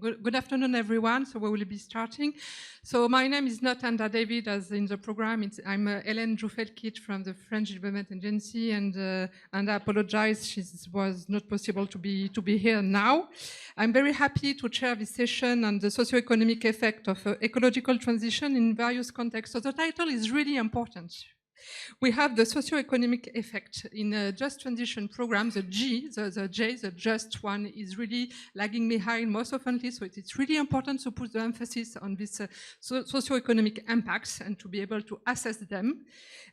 Good afternoon, everyone. So we will be starting. So my name is not Anda David, as in the program. I'm Hélène DJOUFELKIT from the French Development Agency, and I apologize, it was not possible to be here now. I'm very happy to chair this session on the socio-economic effect of ecological transition in various contexts. So the title is really important. We have the socio-economic effect in just transition programs. The J, the just one, is really lagging behind most oftenly. So it's really important to put the emphasis on this socio-economic impacts and to be able to assess them.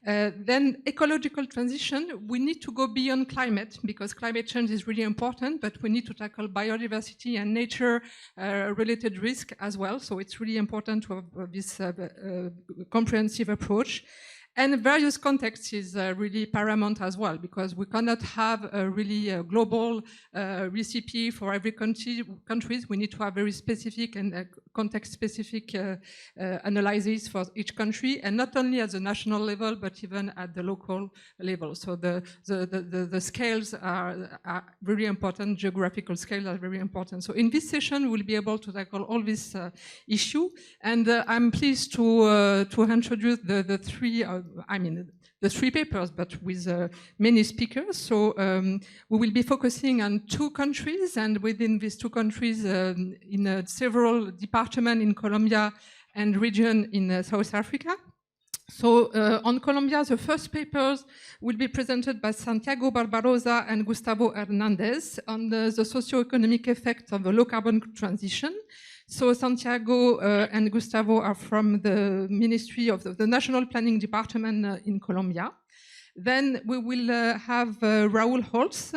Then ecological transition, we need to go beyond climate because climate change is really important, but we need to tackle biodiversity and nature related risk as well. So it's really important to have this comprehensive approach. And various contexts is really paramount as well, because we cannot have a really global recipe for every countries. We need to have very specific and context-specific analysis for each country, and not only at the national level, but even at the local level. So the scales are very important, geographical scales are very important. So in this session, we'll be able to tackle all this issue, and I'm pleased to introduce the three papers, but with many speakers. So we will be focusing on 2 countries, and within these 2 countries, in several departments in Colombia and region in South Africa. So on Colombia, the first papers will be presented by Santiago Barbosa and Gustavo Hernandez on the socio-economic effect of the low-carbon transition. So Santiago and Gustavo are from the Ministry of the National Planning Department in Colombia. Then we will have Raul HOLZ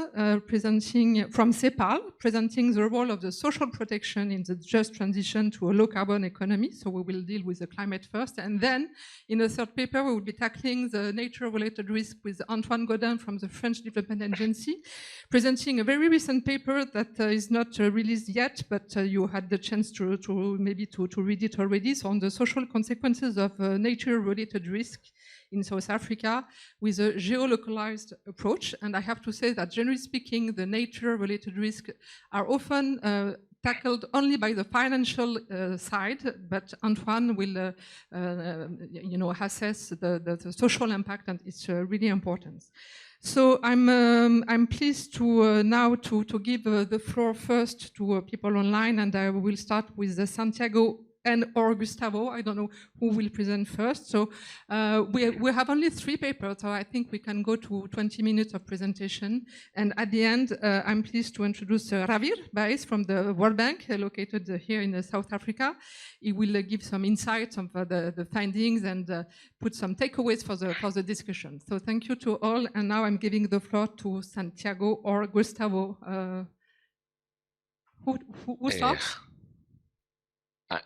presenting from CEPAL, presenting the role of the social protection in the just transition to a low-carbon economy. So we will deal with the climate first. And then in the third paper, we will be tackling the nature-related risk with Antoine GODIN from the French Development Agency, presenting a very recent paper that is not released yet, but you had the chance to read it already. So on the social consequences of nature-related risk in South Africa with a geolocalized approach. And I have to say that generally speaking, the nature-related risks are often tackled only by the financial side, but Antoine will assess the social impact, and it's really important. So I'm pleased to now to give the floor first to people online, and I will start with Santiago or Gustavo. I don't know who will present first. So we have only 3 papers, so I think we can go to 20 minutes of presentation. And at the end, I'm pleased to introduce Javier BAEZ from the World Bank, located here in South Africa. He will give some insights on the findings and put some takeaways for the discussion. So thank you to all. And now I'm giving the floor to Santiago or Gustavo. Who starts?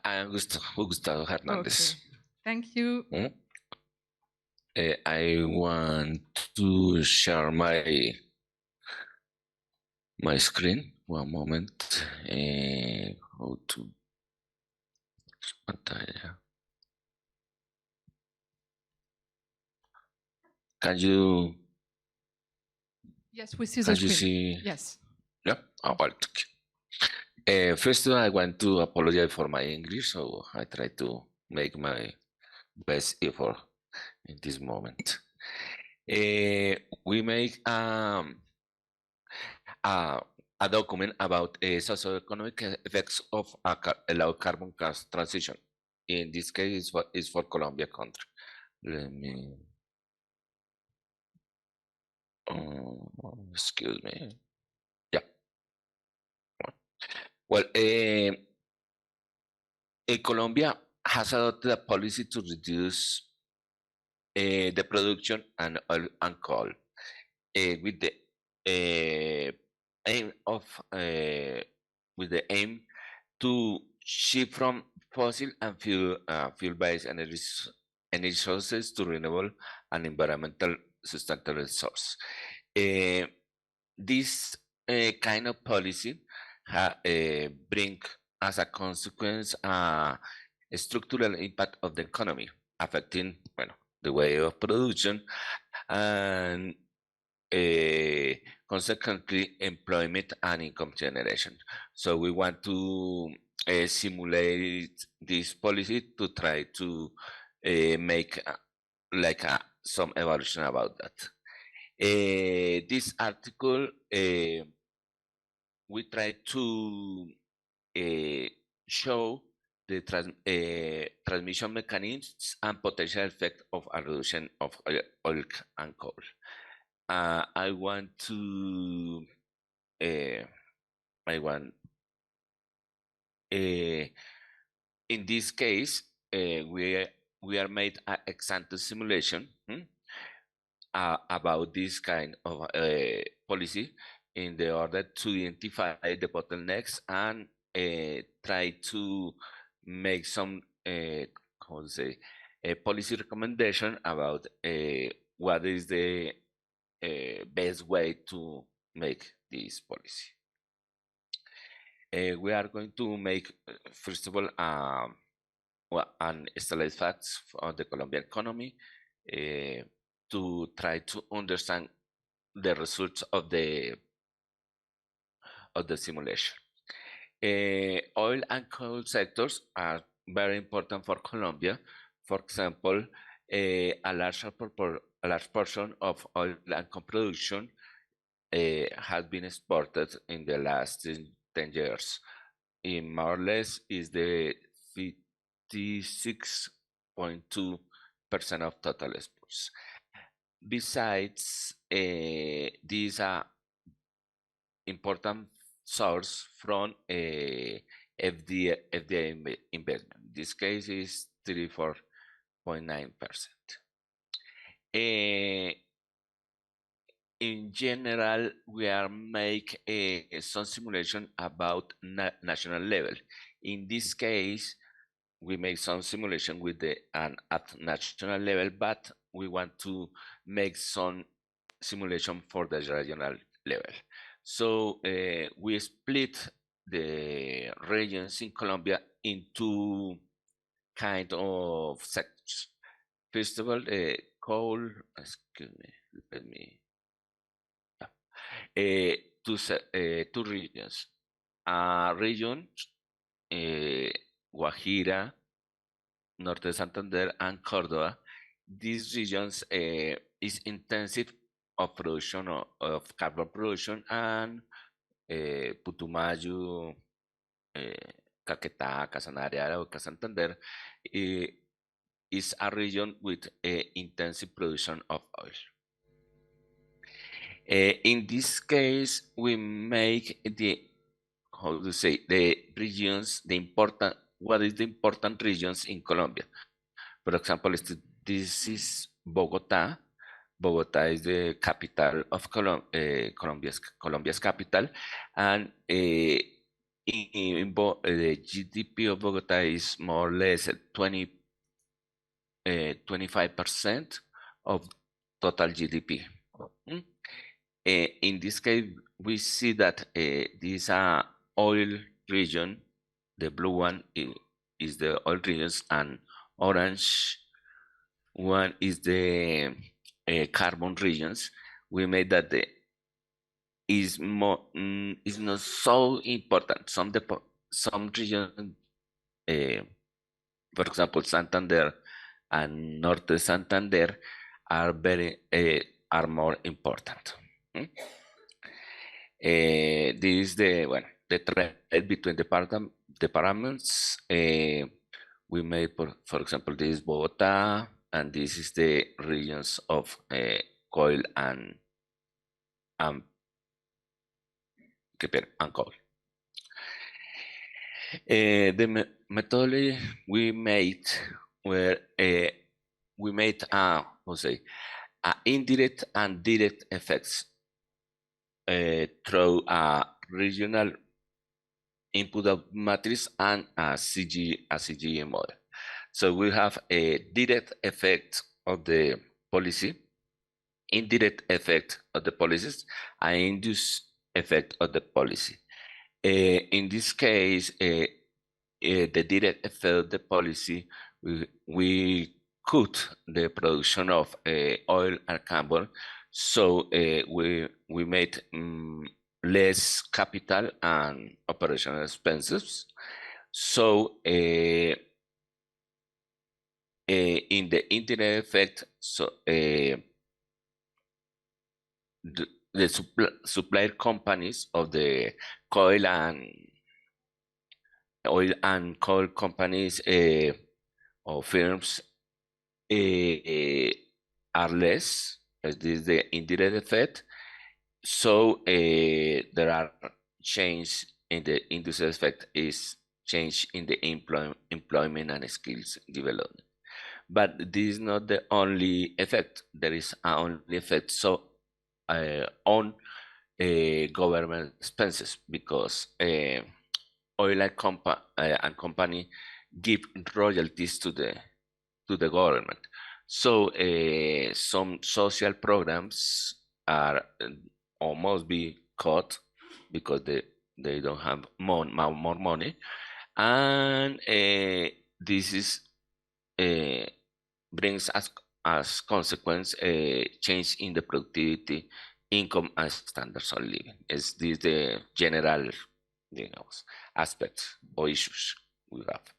I'm Gustavo Hernandez. Okay. Thank you. I want to share my screen. One moment. How to pantalla. Can you? Yes, we see the screen. You see? Yes. Yeah. Oh, well, first, I want to apologize for my English, so I try to make my best effort in this moment. We make a document about socio-economic effects of a low carbon transition. In this case, is for Colombia country. Let me. Excuse me. Yeah. Well, Colombia has adopted a policy to reduce the production and oil and coal with the aim to shift from fossil and fuel-based energy sources to renewable and environmental sustainable source. This kind of policy bring as a consequence a structural impact of the economy, affecting the way of production and consequently employment and income generation. So we want to simulate this policy to try to make some evaluation about that. This article, we try to show the transmission mechanisms and potential effect of a reduction of oil and coal. I want in this case, we are made an ex-ante simulation about this kind of policy in the order to identify the bottlenecks and try to make some policy recommendation about what is the best way to make this policy. We are going to make, first of all, an stylized facts on the Colombian economy to try to understand the results of the simulation. Oil and coal sectors are very important for Colombia. For example, a large portion of oil and coal production has been exported in the last 10 years. In more or less is the 56.2% of total exports. Besides, these are important source from FDI investment. This case is 34.9%. In general, we are make some simulation about national level. In this case, we make some simulation with at national level, but we want to make some simulation for the regional level. So we split the regions in Colombia into kind of sectors. First of all, coal, excuse me, let me, two regions. Region, Guajira, Norte de Santander, and Córdoba. These regions is intensive of production of carbon production, and Putumayo, Caquetá, Casanare, Arauca, Santander is a region with intensive production of oil. In this case, we make the regions, what is the important regions in Colombia. For example, this is Bogotá. Bogotá is the capital of Colombia's capital, and the GDP of Bogotá is more or less 25% of total GDP. In this case, we see that this oil region, the blue one is the oil regions, and orange one is the carbon regions. We made that is not so important. Some regions, for example, Santander and Norte Santander are more important. This is the trade between departments. We made, for example, this is Bogotá, and this is the regions of coal and coal. The methodology we made indirect and direct effects through a regional input of matrix and a CGE model. So we have a direct effect of the policy, indirect effect of the policies, and induced effect of the policy. In this case, the direct effect of the policy, we cut the production of oil and carbon, so we made less capital and operational expenses. So in the indirect effect, so the supplier companies of the oil and coal companies or firms are less, as this is the indirect effect. So there are change in the industrial effect is change in the employment and skills development. But this is not the only effect. There is an only effect on government expenses, because oil and company give royalties to the government. So some social programs are almost be cut because they don't have more money, and this is brings as consequence a change in the productivity, income, and standards of living. Is this the general, aspects or issues we have?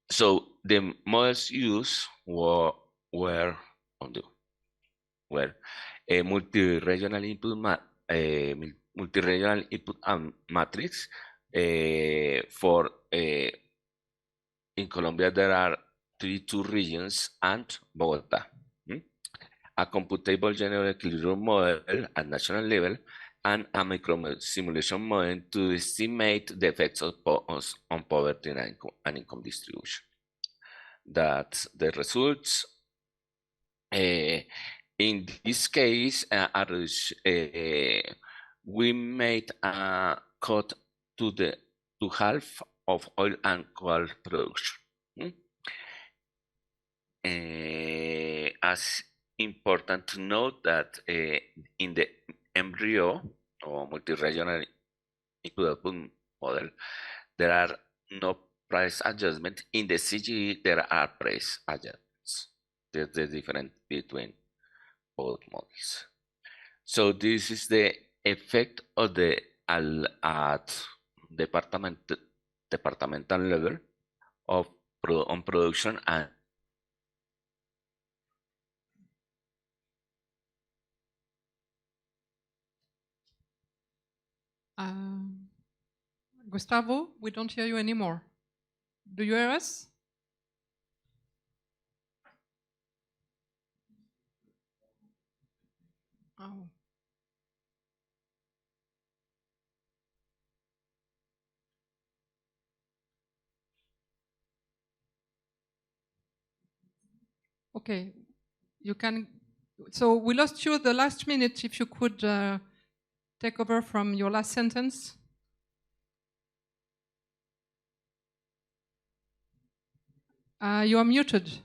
So the models used were a multi-regional input matrix for in Colombia there are 32 regions and Bogota. A computable general equilibrium model at national level, and a micro simulation model to estimate the effects on poverty and income distribution. That's the results. In this case, we made a cut to half of oil and coal production. As important to note that in the embryo or multi-regional input-output model, there are no price adjustment. In the CGE, there are price adjustments. There's the difference between both models. So this is the effect of the at departmental level on production and Gustavo, we don't hear you anymore. Do you hear us? Oh. Okay, you can. So we lost you the last minute. If you could take over from your last sentence. You are muted.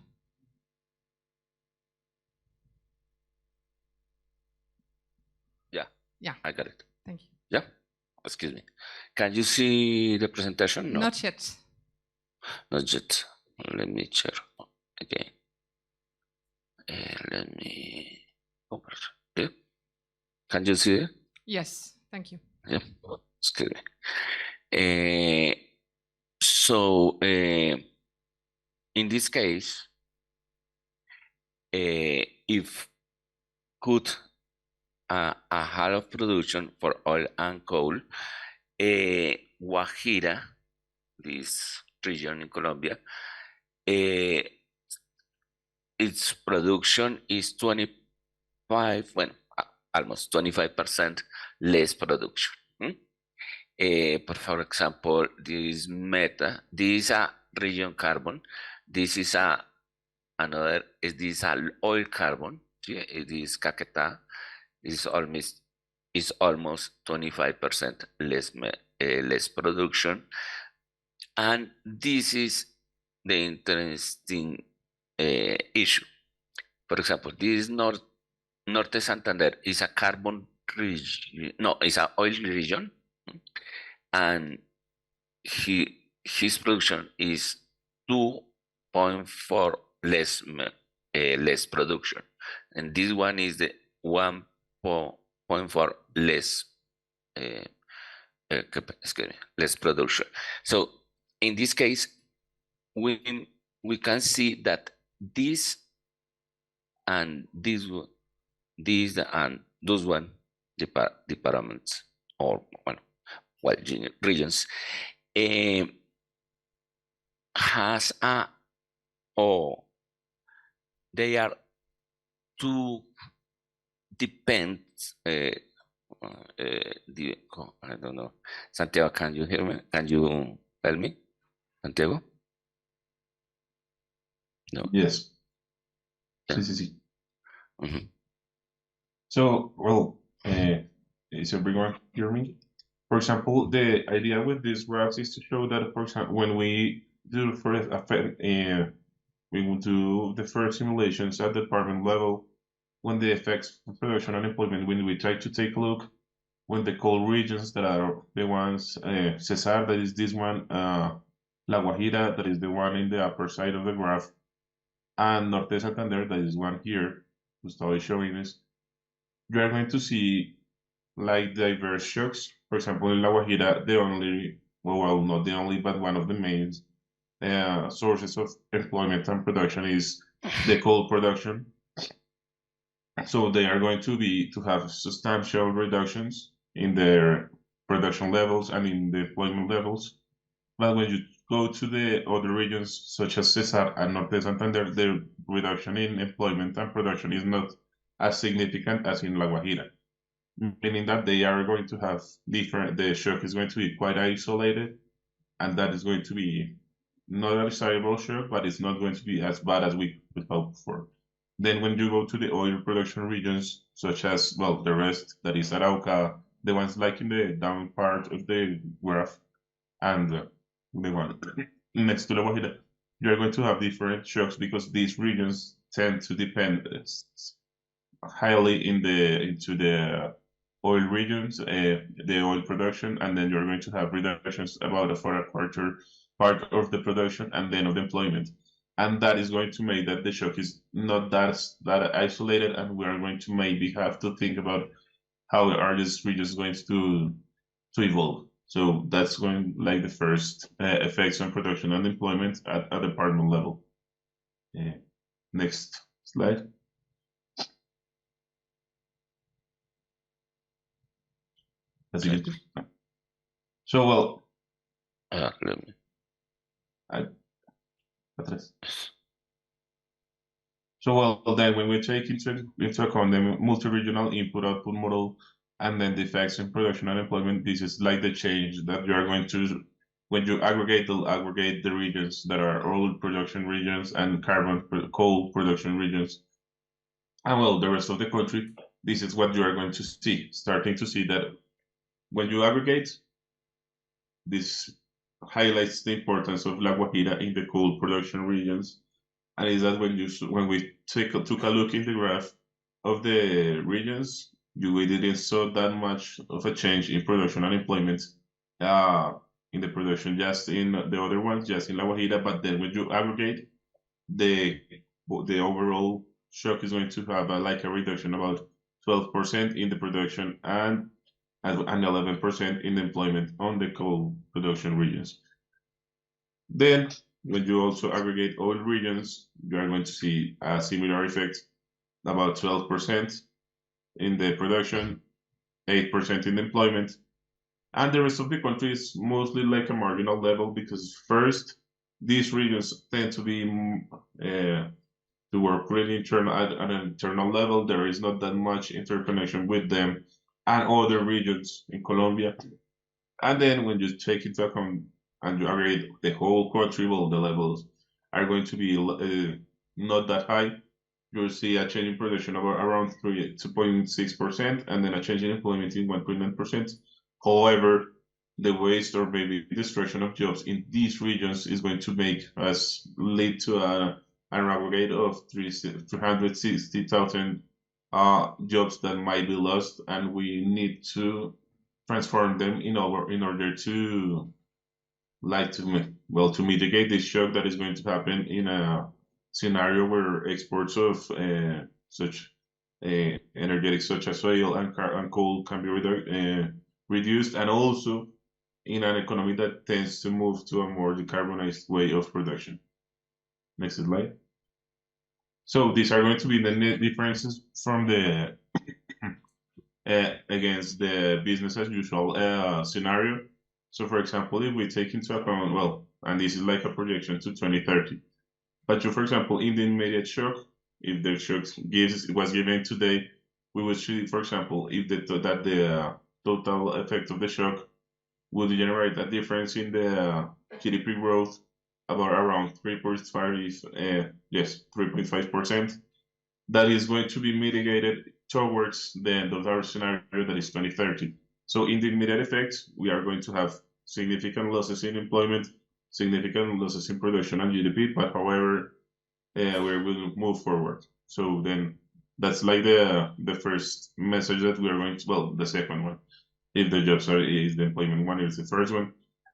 Yeah, I got it. Thank you. Yeah, excuse me. Can you see the presentation? No. Not yet. Not yet. Let me check again. Let me over. Yeah. Can you see it? Yes, thank you. Yeah, excuse me. So in this case, if cut a half of production for oil and coal, Guajira, this region in Colombia, its production is 25, well, almost 25% less production. For example, this is a region carbon. This is another, this is oil carbon. It is Caquetá. Is almost 25% less production, and this is the interesting issue. For example, this Norte Santander is a carbon region. No, it's an oil region, and his production is 2.4 less production, and this one is the 1.4 less less production. So in this case, we can see that this and this and those one departments or regions has a or they are too depends. I don't know. Santiago, can you hear me? Can you tell me, Santiago? No. Yes. Yeah. Sí. So, well, is everyone hear me? For example, the idea with these graphs is to show that, for example, when we do the first we will do the first simulations at the department level, when the effects of production and employment, when we try to take a look, when the coal regions that are the ones, Cesar, that is this one, La Guajira, that is the one in the upper side of the graph, and Norte Santander, that is one here, Gustavo is showing this, you are going to see like diverse shocks. For example, in La Guajira, the only, well, not the only, but one of the main sources of employment and production is the coal production. So they are going to have substantial reductions in their production levels and in the employment levels. But when you go to the other regions, such as Cesar and Norte Santander, the reduction in employment and production is not as significant as in La Guajira, meaning that they are going to have different, the shock is going to be quite isolated, and that is going to be not a desirable shock, but it's not going to be as bad as we would hope for. Then when you go to the oil production regions, such as, well, the rest, that is Arauca, the ones like in the down part of the graph, and the one next to La Guajira, you're going to have different shocks because these regions tend to depend highly into the oil regions, the oil production, and then you're going to have reductions about for a quarter part of the production and then of the employment. And that is going to make that the shock is not that isolated, and we are going to maybe have to think about how are these regions going to evolve. So that's going like the first effects on production and employment at department level. Next slide. That's it. So, well, let me. So, well, then when we take into account the multi-regional input-output model and then the effects in production and employment, this is like the change that you are going to, when you aggregate the regions that are oil production regions and coal production regions, and well, the rest of the country, this is what you are going to see, starting to see that when you aggregate, this highlights the importance of La Guajira in the coal production regions. And is that when we took a look in the graph of the regions, we didn't saw that much of a change in production and employment in the production, just in the other ones, just in La Guajira. But then when you aggregate, the overall shock is going to have like a reduction about 12% in the production and 11% in the employment on the coal production regions. Then, when you also aggregate oil regions, you are going to see a similar effect, about 12% in the production, 8% in the employment, and the rest of the country is mostly like a marginal level because first, these regions tend to be to work really at an internal level. There is not that much interconnection with them and other regions in Colombia. And then when you take into account and you aggregate the whole country, well, the levels are going to be not that high. You'll see a change in production of around 2.6%, and then a change in employment in 1.9%. However, the waste or maybe destruction of jobs in these regions is going to make us lead to an aggregate of 360,000 jobs that might be lost, and we need to transform them in order to mitigate this shock that is going to happen in a scenario where exports of such energetics such as oil and coal can be reduced, and also in an economy that tends to move to a more decarbonized way of production. Next slide. So these are going to be the net differences from the against the business as usual scenario. So for example, if we take into account, well, and this is like a projection to 2030, but for example, in the immediate shock, if the shock was given today, we would see, for example, if the total effect of the shock would generate a difference in the GDP growth about around 3.5%. That is going to be mitigated towards the end of our scenario, that is 2030. So in the immediate effect, we are going to have significant losses in employment, significant losses in production and GDP, but however, we will move forward. So then that's like the first message that we are going to, well, the second one. If the jobs is the employment one, is the first one.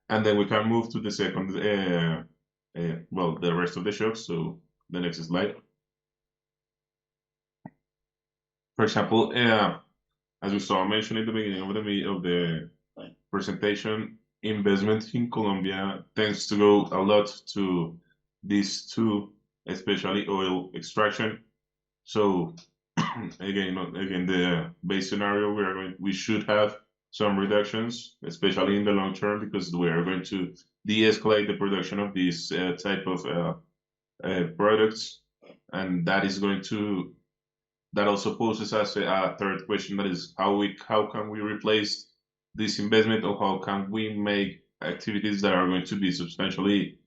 And then we can move to the second, well, the rest of the shocks. So the next slide. For example, as we saw mentioned at the beginning of the presentation, investment in Colombia tends to go a lot to these two, especially oil extraction. So again, the base scenario, we should have some reductions, especially in the long term, because we are going to de-escalate the production of these type of products, and that is going to, that also poses us a third question, that is how can we replace this investment, or how can we make activities that are going to be substantially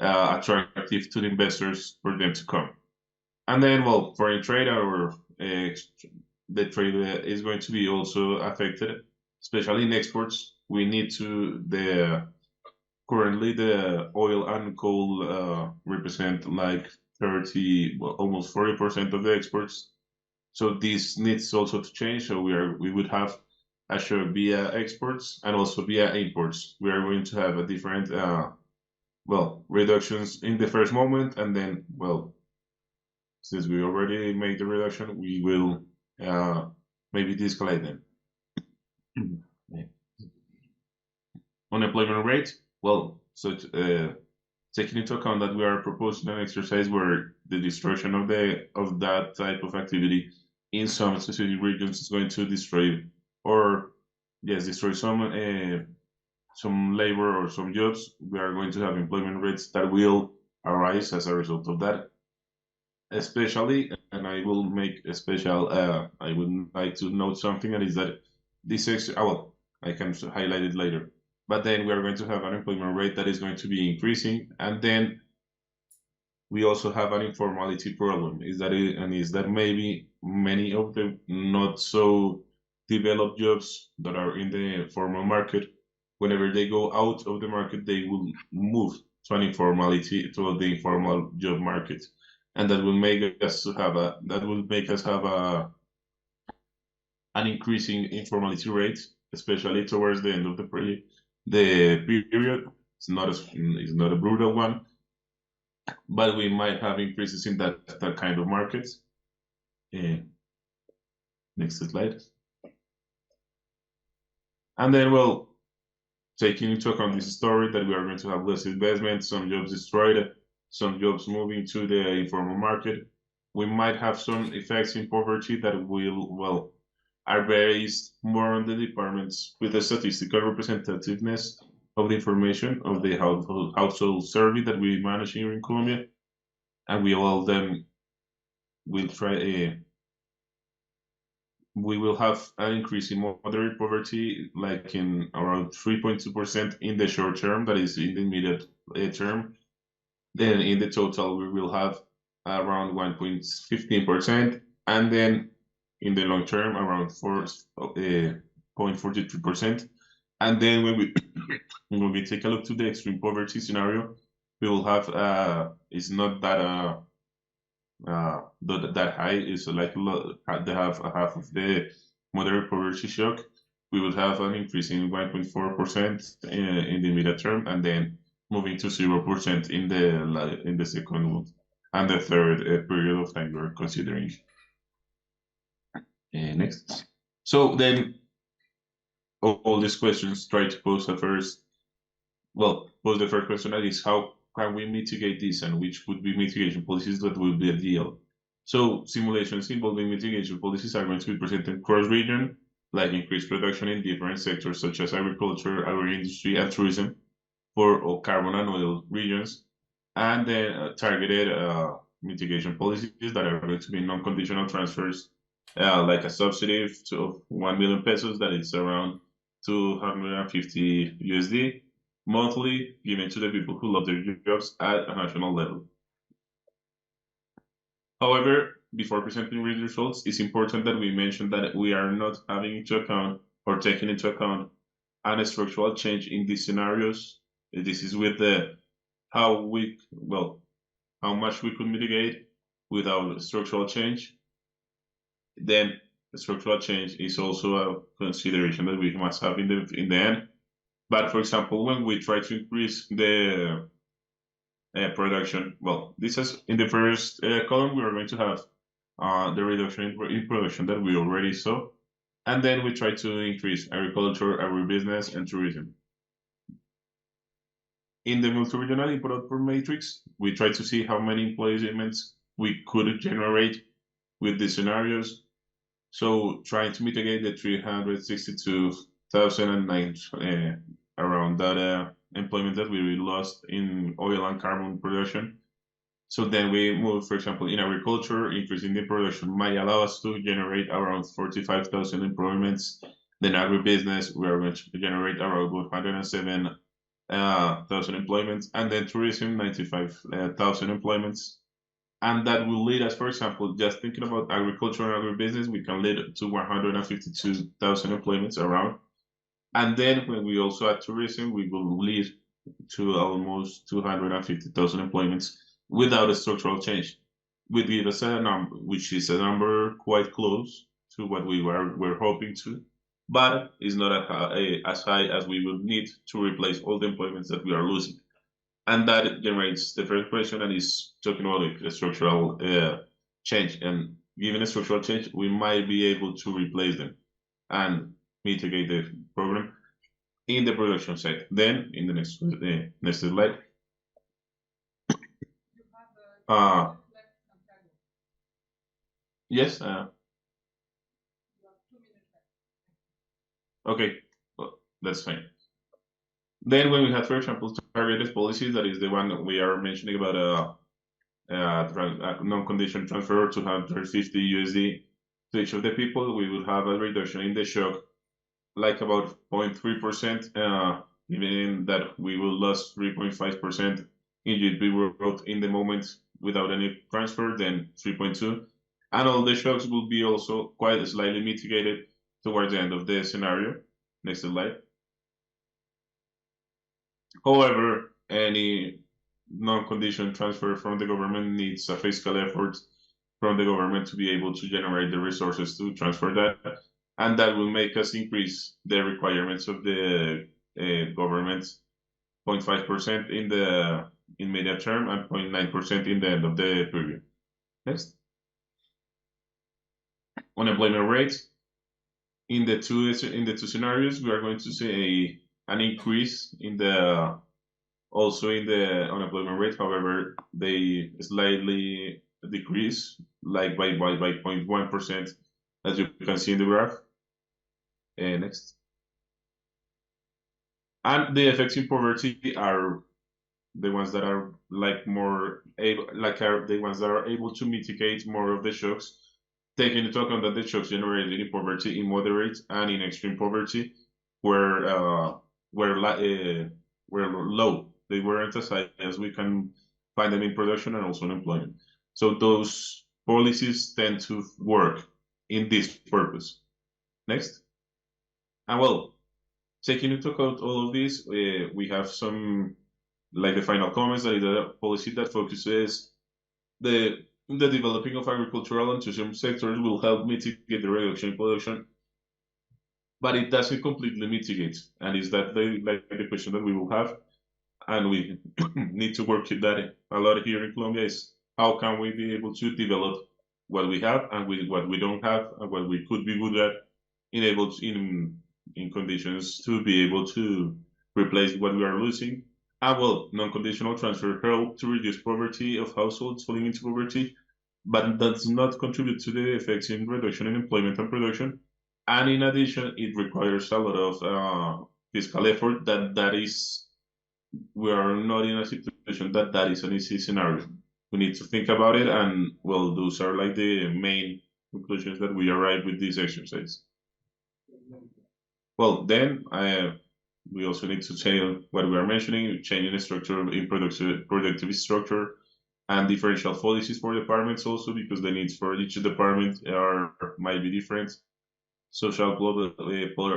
attractive to the investors for them to come. And then, well, foreign trade, or the trade is going to be also affected, especially in exports. We need to, currently the oil and coal represent like 30, well, almost 40% of the exports. So this needs also to change. So we would have a shock via exports and also via imports. We are going to have a different, well, reductions in the first moment, and then, well, since we already made the reduction, we will maybe de-escalate them. Unemployment rate, well, so taking into account that we are proposing an exercise where the destruction of that type of activity in some specific regions is going to destroy, or yes, destroy some labor or some jobs, we are going to have employment rates that will arise as a result of that. Especially, and I will make a special, I would like to note something, and is that this well, I can highlight it later, but then we are going to have an unemployment rate that is going to be increasing, and then we also have an informality problem, is that maybe many of the not so developed jobs that are in the formal market, whenever they go out of the market, they will move to the informal job market. And that will make us have an increasing informality rate, especially towards the end of the period. It's not a brutal one, but we might have increases in that kind of market. Next slide. And then, well, taking into account this story that we are going to have less investment, some jobs destroyed, some jobs moving to the informal market, we might have some effects in poverty that will, well, are based more on the departments with the statistical representativeness of the information of the household survey that we manage here in Colombia, and we all then will try we will have an increase in moderate poverty, like in around 3.2% in the short term, that is in the immediate term. Then in the total, we will have around 1.15%, and then in the long term, around 4.43%. And then when we take a look to the extreme poverty scenario, we will have it's not that that high. It's like half of the moderate poverty shock. We will have an increase in 1.4% in the immediate term, and then moving to 0% in the second one and the third period of time we're considering. Next. So then all these questions try to pose at first well, pose the first question, that is how can we mitigate this, and which would be mitigation policies that will be ideal. So simulations involving mitigation policies are going to be presented cross-region, like increased production in different sectors such as agriculture, agri-industry, and tourism for carbon and oil regions, and then targeted mitigation policies that are going to be non-conditional transfers, like a subsidy of 1 million pesos, that is around 250 USD monthly, given to the people who love their jobs at a national level. However, before presenting results, it's important that we mention that we are not having into account or taking into account a structural change in these scenarios. This is with the how much we could mitigate without structural change. Then the structural change is also a consideration that we must have in the end. But for example, when we try to increase the production, well, this is in the first column, we are going to have the reduction in production that we already saw. And then we try to increase agriculture, agribusiness, and tourism. In the multi-regional input-output matrix, we try to see how many employments we could generate with these scenarios. So trying to mitigate the 362,009 around that employment that we lost in oil and carbon production. So then we move, for example, in agriculture, increasing the production might allow us to generate around 45,000 employments. Then agribusiness, we are going to generate around 107,000 employments, and then tourism, 95,000 employments. And that will lead us, for example, just thinking about agriculture and agribusiness, we can lead to 152,000 employments around. And then when we also add tourism, we will lead to almost 250,000 employments without a structural change. We give us a number, which is a number quite close to what we were hoping to, but it's not as high as we would need to replace all the employments that we are losing. And that generates the first question, and is talking about a structural change. And given a structural change, we might be able to replace them and mitigate the problem in the production side. Then, in the next slide. Yes. Okay, well, that's fine. Then when we have, for example, targeted policies, that is the one that we are mentioning about non-conditional transfer to 250 USD to each of the people, we will have a reduction in the shock, like about 0.3%, given that we will lose 3.5% in GDP growth in the moment without any transfer, then 3.2. And all the shocks will be also quite slightly mitigated towards the end of the scenario. Next slide. However, any non-conditional transfer from the government needs a fiscal effort from the government to be able to generate the resources to transfer that. And that will make us increase the requirements of the government 0.5% in medium term and 0.9% in the end of the period. Next. Unemployment rate. In the two scenarios, we are going to see an increase in the unemployment rate. However, they slightly decrease, like by 0.1%, as you can see in the graph. Next. And the effects in poverty are the ones that are the ones that are able to mitigate more of the shocks, taking into account that the shocks generated in poverty, in moderate and in extreme poverty, were low. They weren't as high as we can find them in production and also in employment. So those policies tend to work in this purpose. Next. And well, taking into account all of this, we have some, like the final comments, that is a policy that focuses the developing of agricultural and tourism sectors will help mitigate the reduction in production, but it doesn't completely mitigate. And is that the question that we will have, and we need to work with that a lot here in Colombia, is how can we be able to develop what we have and what we don't have and what we could be good at in conditions to be able to replace what we are losing. And well, non-conditional transfer help to reduce poverty of households falling into poverty, but does not contribute to the effects in reduction in employment and production. And in addition, it requires a lot of fiscal effort we are not in a situation that is an easy scenario. We need to think about it, and well, those are like the main conclusions that we arrive with this exercise. Well, then we also need to say what we are mentioning, changing the structure in productive structure and differential policies for departments also, because the needs for each department might be different. Social global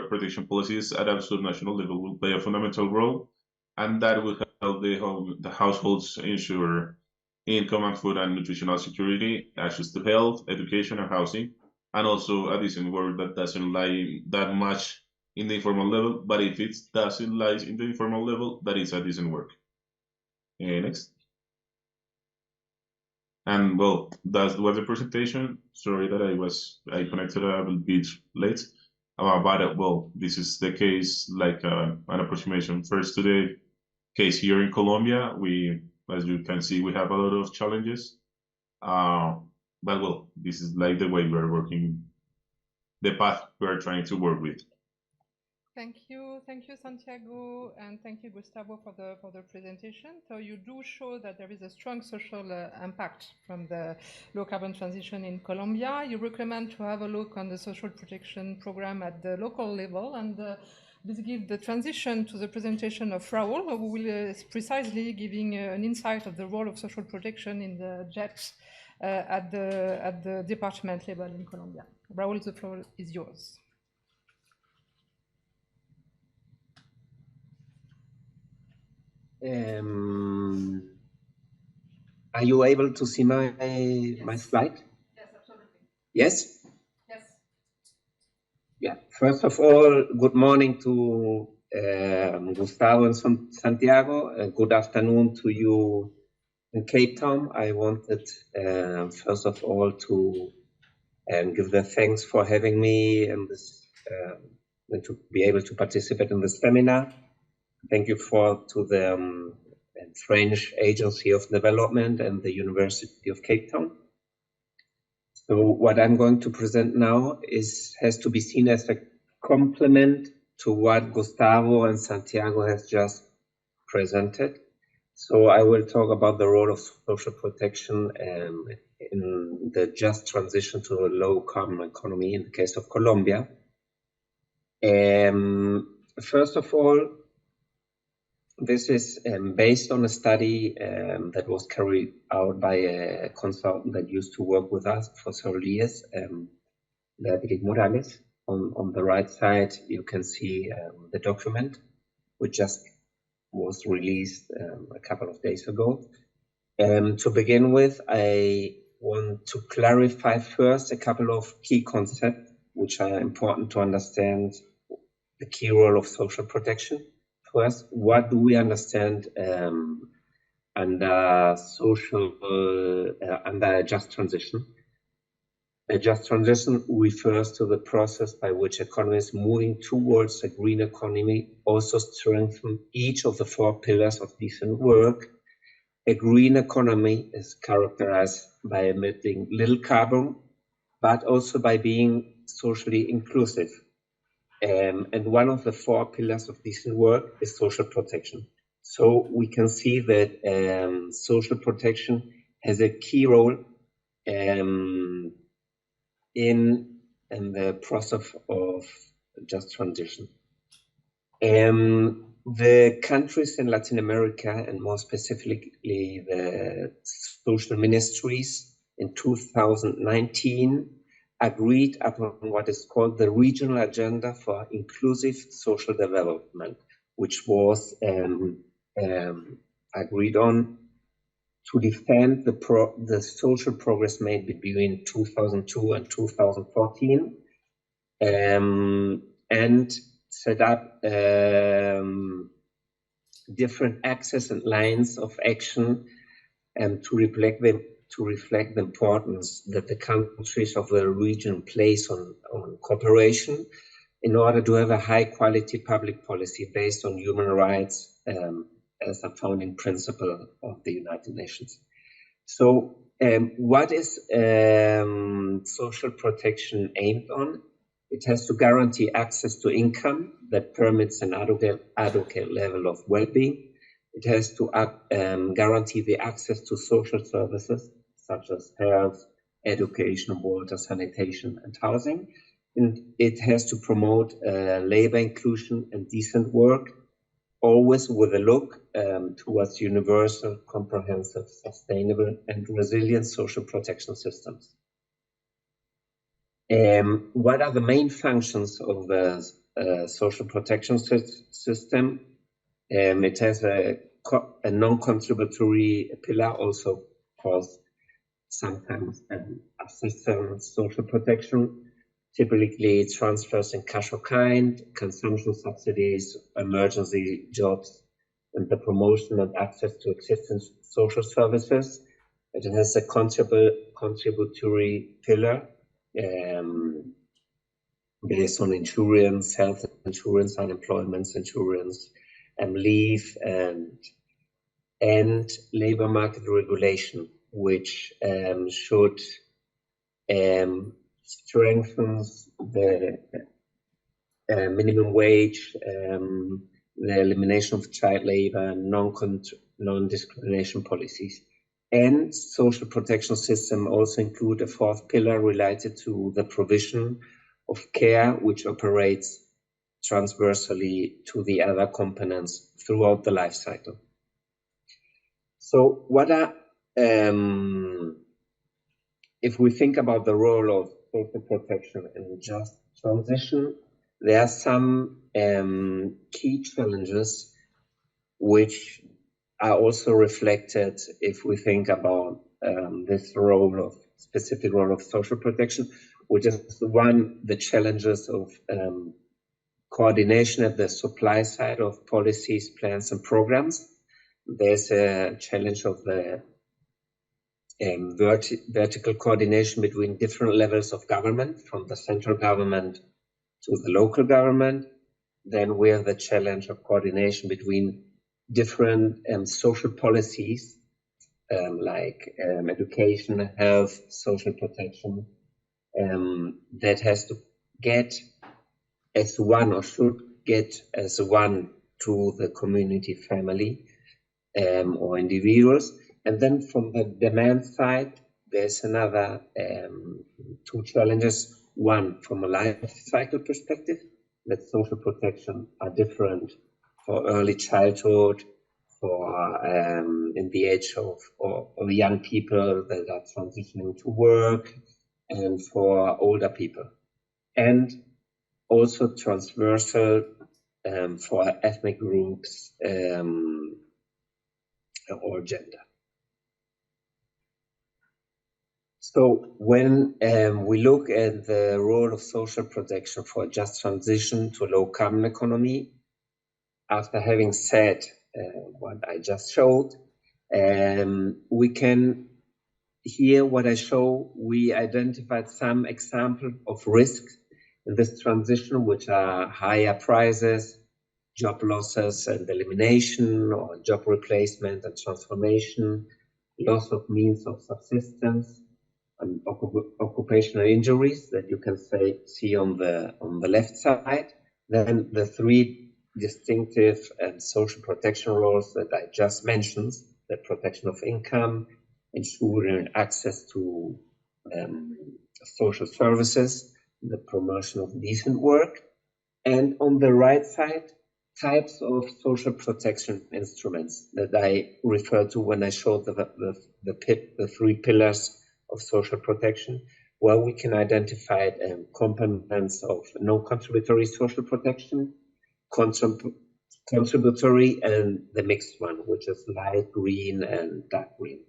protection policies at absolute national level will play a fundamental role, and that will help the households ensure income and food and nutritional security, access to health, education, and housing, and also a decent work that doesn't lie that much in the informal level, but if it doesn't lie in the informal level, that is a decent work. Next. And well, that was the presentation. Sorry that I connected a little bit late. But well, this is the case, like an approximation. First, to the case here in Colombia, as you can see, we have a lot of challenges. But well, this is like the way we are working, the path we are trying to work with. Thank you, Santiago, and thank you, Gustavo, for the presentation. So you do show that there is a strong social impact from the low carbon transition in Colombia. You recommend to have a look on the social protection program at the local level, and this gives the transition to the presentation of Raul, who will precisely giving an insight of the role of social protection in the JET at the department level in Colombia. Raul, the floor is yours. Are you able to see my slide? Yes, absolutely. Yes? Yes. Yeah. First of all, good morning to Gustavo and Santiago. Good afternoon to you in Cape Town. I wanted, first of all, to give the thanks for having me in this, and to be able to participate in this seminar. Thank you to the French Agency of Development and the University of Cape Town. So what I'm going to present now has to be seen as a complement to what Gustavo and Santiago has just presented. So I will talk about the role of social protection in the just transition to a low carbon economy in the case of Colombia. First of all, this is based on a study that was carried out by a consultant that used to work with us for several years, Beatriz Morales. On the right side, you can see the document, which just was released a couple of days ago. To begin with, I want to clarify first a couple of key concepts which are important to understand the key role of social protection. First, what do we understand under a just transition? A just transition refers to the process by which economies moving towards a green economy also strengthen each of the 4 pillars of decent work. A green economy is characterized by emitting little carbon, but also by being socially inclusive. And one of the 4 pillars of decent work is social protection. So we can see that social protection has a key role in the process of just transition. The countries in Latin America, and more specifically the social ministries in 2019, agreed upon what is called the Regional Agenda for Inclusive Social Development, which was agreed on to defend the social progress made between 2002 and 2014, and set up different axes and lines of action to reflect the importance that the countries of the region place on cooperation in order to have a high quality public policy based on human rights as a founding principle of the United Nations. So what is social protection aimed on? It has to guarantee access to income that permits an adequate level of well-being. It has to guarantee the access to social services such as health, education, water, sanitation, and housing. And it has to promote labor inclusion and decent work, always with a look towards universal, comprehensive, sustainable, and resilient social protection systems. What are the main functions of the social protection system? It has a non-contributory pillar, also called sometimes assistance social protection. Typically, it transfers in cash or kind, consumption subsidies, emergency jobs, and the promotion and access to existing social services. It has a contributory pillar based on insurance, health insurance, unemployment insurance, leave, and labor market regulation, which should strengthens the minimum wage, the elimination of child labor, non-discrimination policies. And social protection system also include a fourth pillar related to the provision of care, which operates transversally to the other components throughout the life cycle. So what are, if we think about the role of social protection and just transition, there are some key challenges which are also reflected if we think about this specific role of social protection, which is one, the challenges of coordination at the supply side of policies, plans, and programs. There's a challenge of the vertical coordination between different levels of government, from the central government to the local government. Then we have the challenge of coordination between different social policies like education, health, social protection, that has to get as one or should get as one to the community, family, or individuals. And then from the demand side, there's another two challenges. One, from a life cycle perspective, that social protection are different for early childhood, for in the age of young people that are transitioning to work, and for older people. And also transversal for ethnic groups or gender. So when we look at the role of social protection for a just transition to a low carbon economy, after having said what I just showed, we can, here what I show, we identified some example of risks in this transition, which are higher prices, job losses and elimination, or job replacement and transformation, loss of means of subsistence, and occupational injuries that you can see on the left side. Then the three distinctive social protection roles that I just mentioned: the protection of income, ensuring access to social services, the promotion of decent work, and on the right side, types of social protection instruments that I referred to when I showed the three pillars of social protection, where we can identify components of non-contributory social protection, contributory, and the mixed one, which is light green and dark green.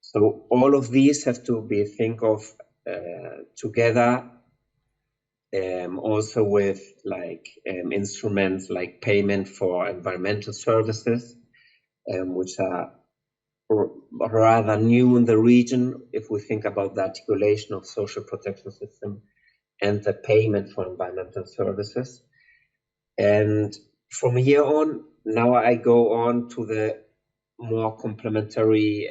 So all of these have to be think of together, also with instruments like payment for environmental services, which are rather new in the region if we think about the articulation of social protection system, and the payment for environmental services. And from here on, now I go on to the more complementary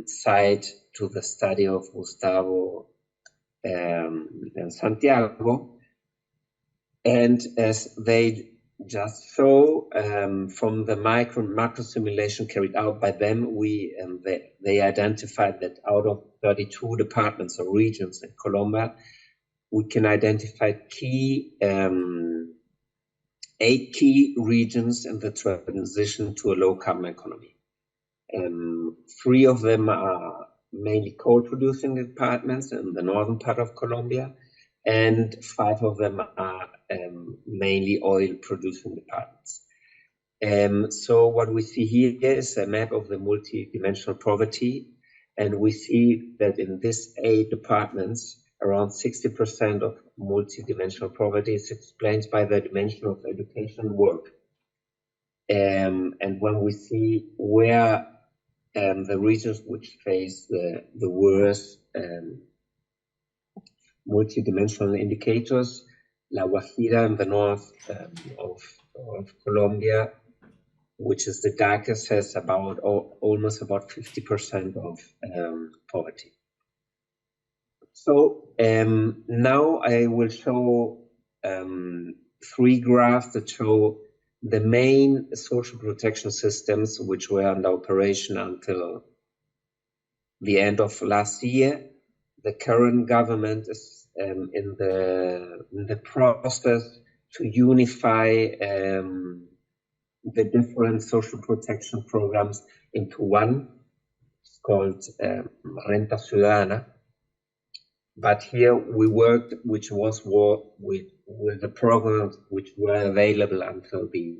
side to the study of Gustavo and Santiago. And as they just saw from the macro simulation carried out by them, they identified that out of 32 departments or regions in Colombia, we can identify 8 key regions in the transition to a low carbon economy. 3 of them are mainly coal-producing departments in the northern part of Colombia, and 5 of them are mainly oil-producing departments. So what we see here is a map of the multidimensional poverty, and we see that in these 8 departments, around 60% of multidimensional poverty is explained by the dimension of education and work. And when we see where the regions which face the worst multidimensional indicators, La Guajira in the north of Colombia, which is the darkest, has about almost about 50% of poverty. So now I will show 3 graphs that show the main social protection systems which were under operation until the end of last year. The current government is in the process to unify the different social protection programs into one. It's called Renta Ciudadana. But here we worked, which was with the programs which were available until the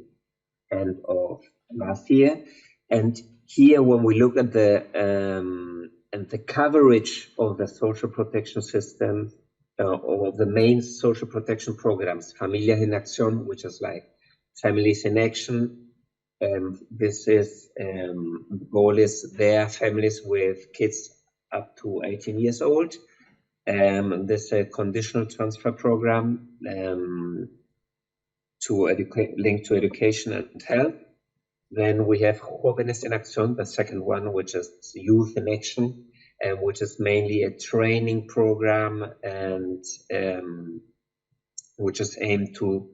end of last year. And here, when we look at the coverage of the social protection system, or the main social protection programs, Familias en Acción, which is like Families in Action. This is the goal is their families with kids up to 18 years old. This is a conditional transfer program linked to education and health. Then we have Jóvenes en Acción, the second one, which is Youth in Action, which is mainly a training program and which is aimed to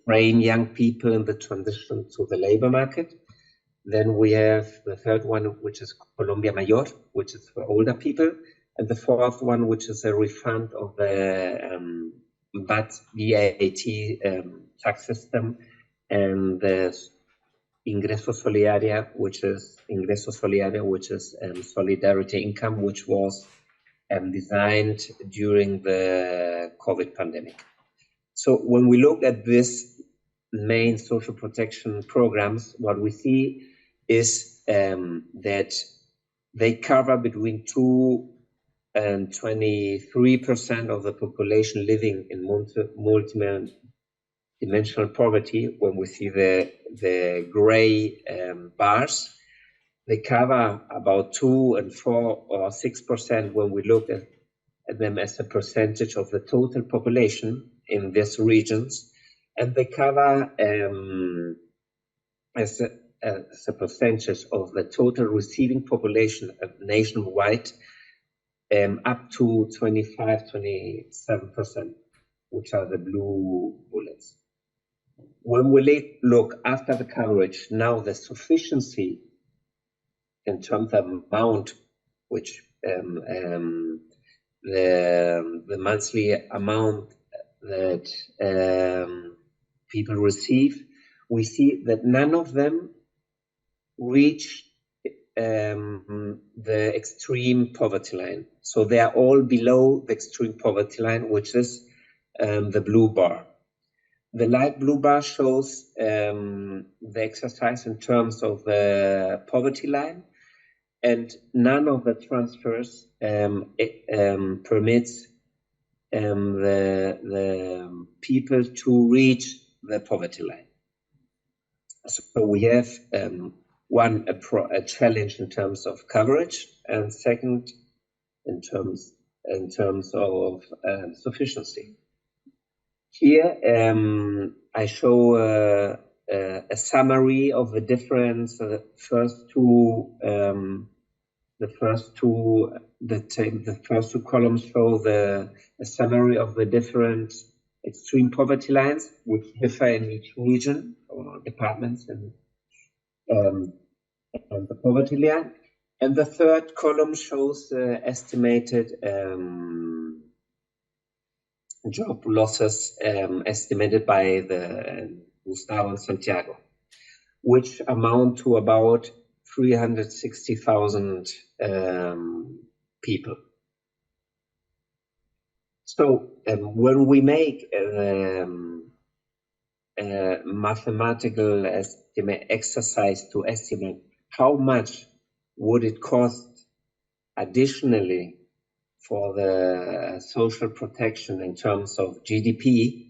train young people in the transition to the labor market. Then we have the third one, which is Colombia Mayor, which is for older people, and the fourth one, which is a refund of the VAT tax system, and the Ingreso Solidario, which is solidarity income, which was designed during the COVID pandemic. So when we look at this main social protection programs, what we see is that they cover between 2 and 23% of the population living in multi-dimensional poverty. When we see the gray bars, they cover about 2 and 4 or 6% when we look at them as a percentage of the total population in these regions, and they cover as a percentage of the total receiving population nationwide up to 25-27%, which are the blue bullets. When we look after the coverage, now the sufficiency in terms of amount, which the monthly amount that people receive, we see that none of them reach the extreme poverty line. So they are all below the extreme poverty line, which is the blue bar. The light blue bar shows the exercise in terms of the poverty line, and none of the transfers permits the people to reach the poverty line. So we have a challenge in terms of coverage, and second, in terms in terms of sufficiency. Here I show a summary of the difference. The first two columns show a summary of the different extreme poverty lines, which differ in each region or departments and the poverty line. And the third column shows estimated job losses estimated by the Gustavo and Santiago, which amount to about 360,000 people. So when we make a mathematical exercise to estimate how much would it cost additionally for the social protection in terms of GDP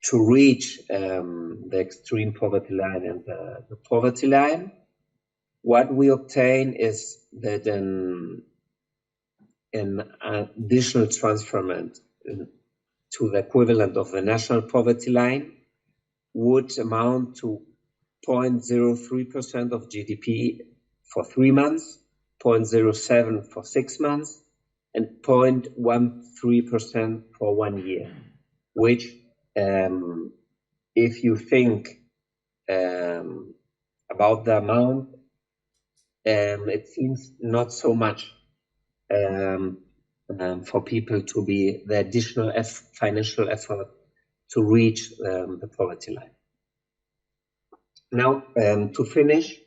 to reach the extreme poverty line and the poverty line, what we obtain is that an additional transferment to the equivalent of the national poverty line would amount to 0.03% of GDP for 3 months, 0.07 for 6 months, and 0.13% for 1 year, which, if you think about the amount, it seems not so much for people to be the additional financial effort to reach the poverty line. Now, to finish,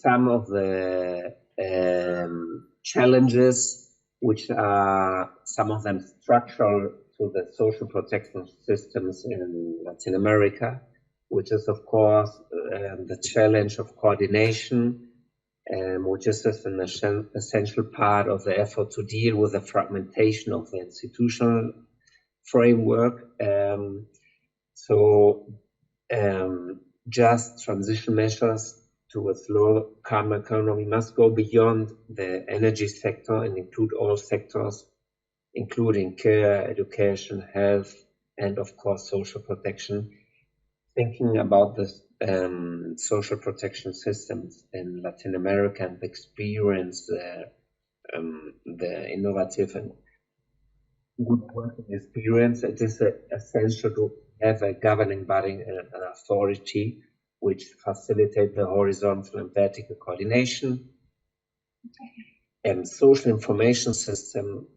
some of the challenges, which are some of them structural to the social protection systems in Latin America, which is, of course, the challenge of coordination, which is an essential part of the effort to deal with the fragmentation of the institutional framework. Just transition measures towards low carbon economy must go beyond the energy sector and include all sectors, including care, education, health, and of course social protection. Thinking about the social protection systems in Latin America and the experience, the innovative and good working experience, it is essential to have a governing body and an authority which facilitate the horizontal and vertical coordination. And social information systems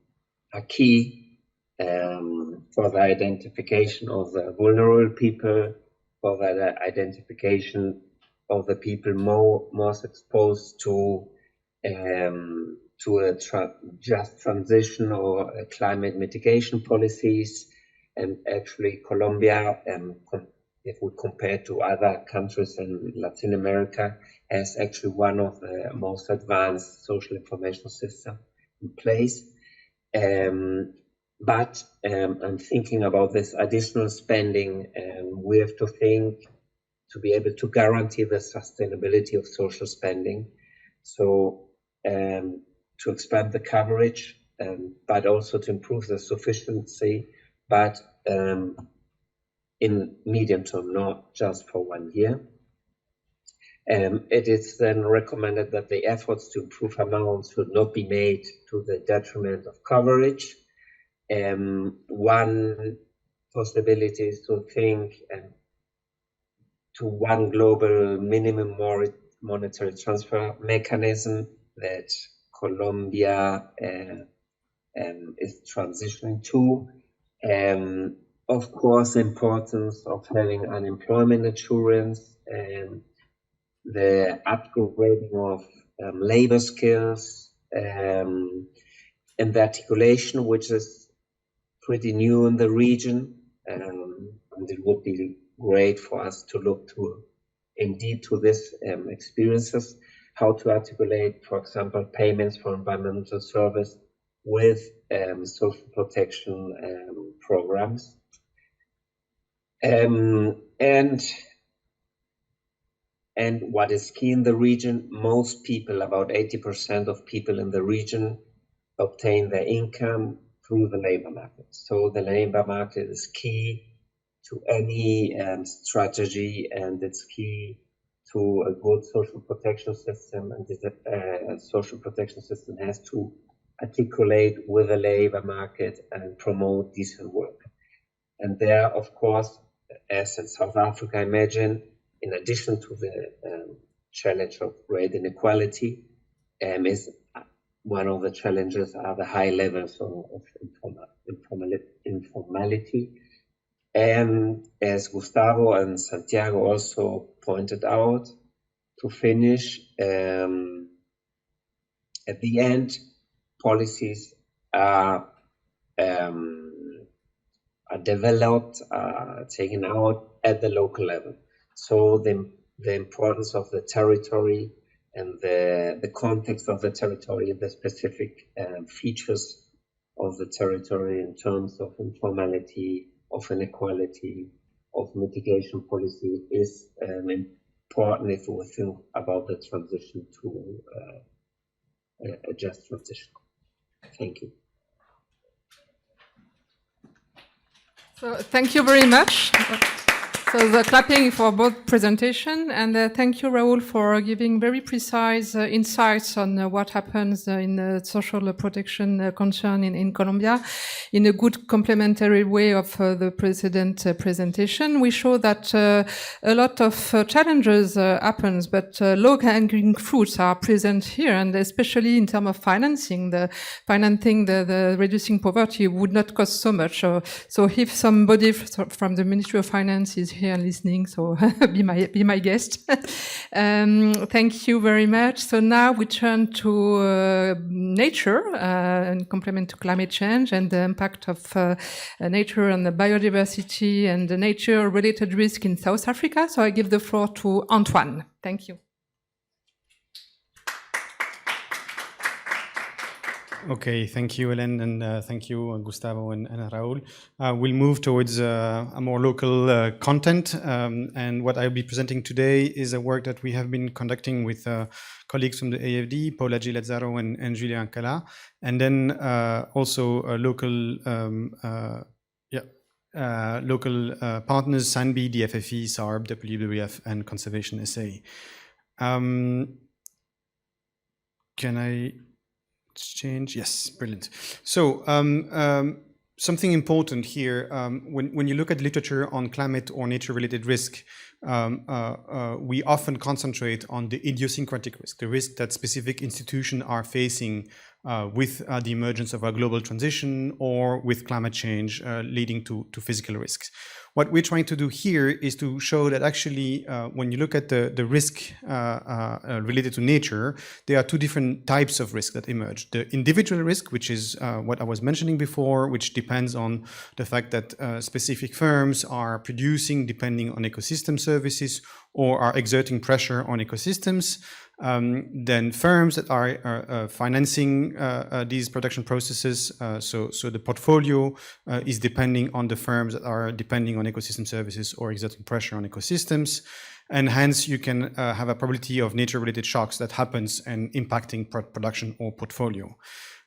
are key for the identification of the vulnerable people, for the identification of the people most exposed to a just transition or climate mitigation policies. And actually Colombia, if we compare to other countries in Latin America, has actually one of the most advanced social information systems in place. But I'm thinking about this additional spending, and we have to think to be able to guarantee the sustainability of social spending. So to expand the coverage, but also to improve the sufficiency, but in medium term, not just for 1 year. It is then recommended that the efforts to improve amounts should not be made to the detriment of coverage. One possibility is to think to one global minimum monetary transfer mechanism that Colombia is transitioning to. Of course, the importance of having unemployment insurance and the upgrading of labor skills and the articulation, which is pretty new in the region, and it would be great for us to look to indeed to this experiences, how to articulate, for example, payments for environmental service with social protection programs. And what is key in the region, most people, about 80% of people in the region, obtain their income through the labor market. So the labor market is key to any strategy, and it's key to a good social protection system. And this social protection system has to articulate with the labor market and promote decent work. And there, of course, as in South Africa, I imagine, in addition to the challenge of great inequality, is one of the challenges are the high levels of informality. And as Gustavo and Santiago also pointed out, to finish, at the end, policies are developed, taken out at the local level. So the importance of the territory and the context of the territory, the specific features of the territory in terms of informality, of inequality, of mitigation policy is important if we think about the transition to a just transition. Thank you. So thank you very much. So the clapping for both presentation, and thank you, Raul, for giving very precise insights on what happens in the social protection concern in Colombia in a good complementary way of the President presentation. We show that a lot of challenges happens, but low-hanging fruits are present here, and especially in terms of financing. The reducing poverty would not cost so much. So if somebody from the Ministry of Finance is here listening, so be my guest. Thank you very much. So now we turn to nature and complement to climate change and the impact of nature on the biodiversity and the nature-related risk in South Africa. So I give the floor to Antoine. Thank you. Okay, thank you, Hélène, and thank you, Gustavo and Raul. We'll move towards a more local content, and what I'll be presenting today is a work that we have been conducting with colleagues from the AFD, Paula G. Lazzaro and Julien Cala, and then also local partners, SANBI, DFFE, SARB, WWF, and Conservation SA. Can I change? Yes, brilliant. So something important here, when you look at literature on climate or nature-related risk, we often concentrate on the idiosyncratic risk, the risk that specific institutions are facing with the emergence of a global transition or with climate change leading to physical risks. What we're trying to do here is to show that actually, when you look at the risk related to nature, there are two different types of risk that emerge. The individual risk, which is what I was mentioning before, which depends on the fact that specific firms are producing depending on ecosystem services or are exerting pressure on ecosystems. Then firms that are financing these production processes, so the portfolio is depending on the firms that are depending on ecosystem services or exerting pressure on ecosystems, and hence you can have a probability of nature-related shocks that happens and impacting production or portfolio.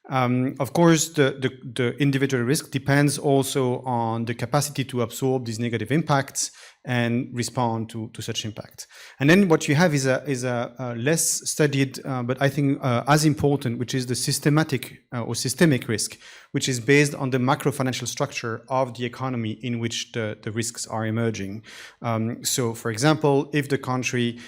Of course, the individual risk depends also on the capacity to absorb these negative impacts and respond to such impact. And then what you have is a less studied, but I think as important, which is the systematic or systemic risk, which is based on the macro financial structure of the economy in which the risks are emerging. So, for example, if the country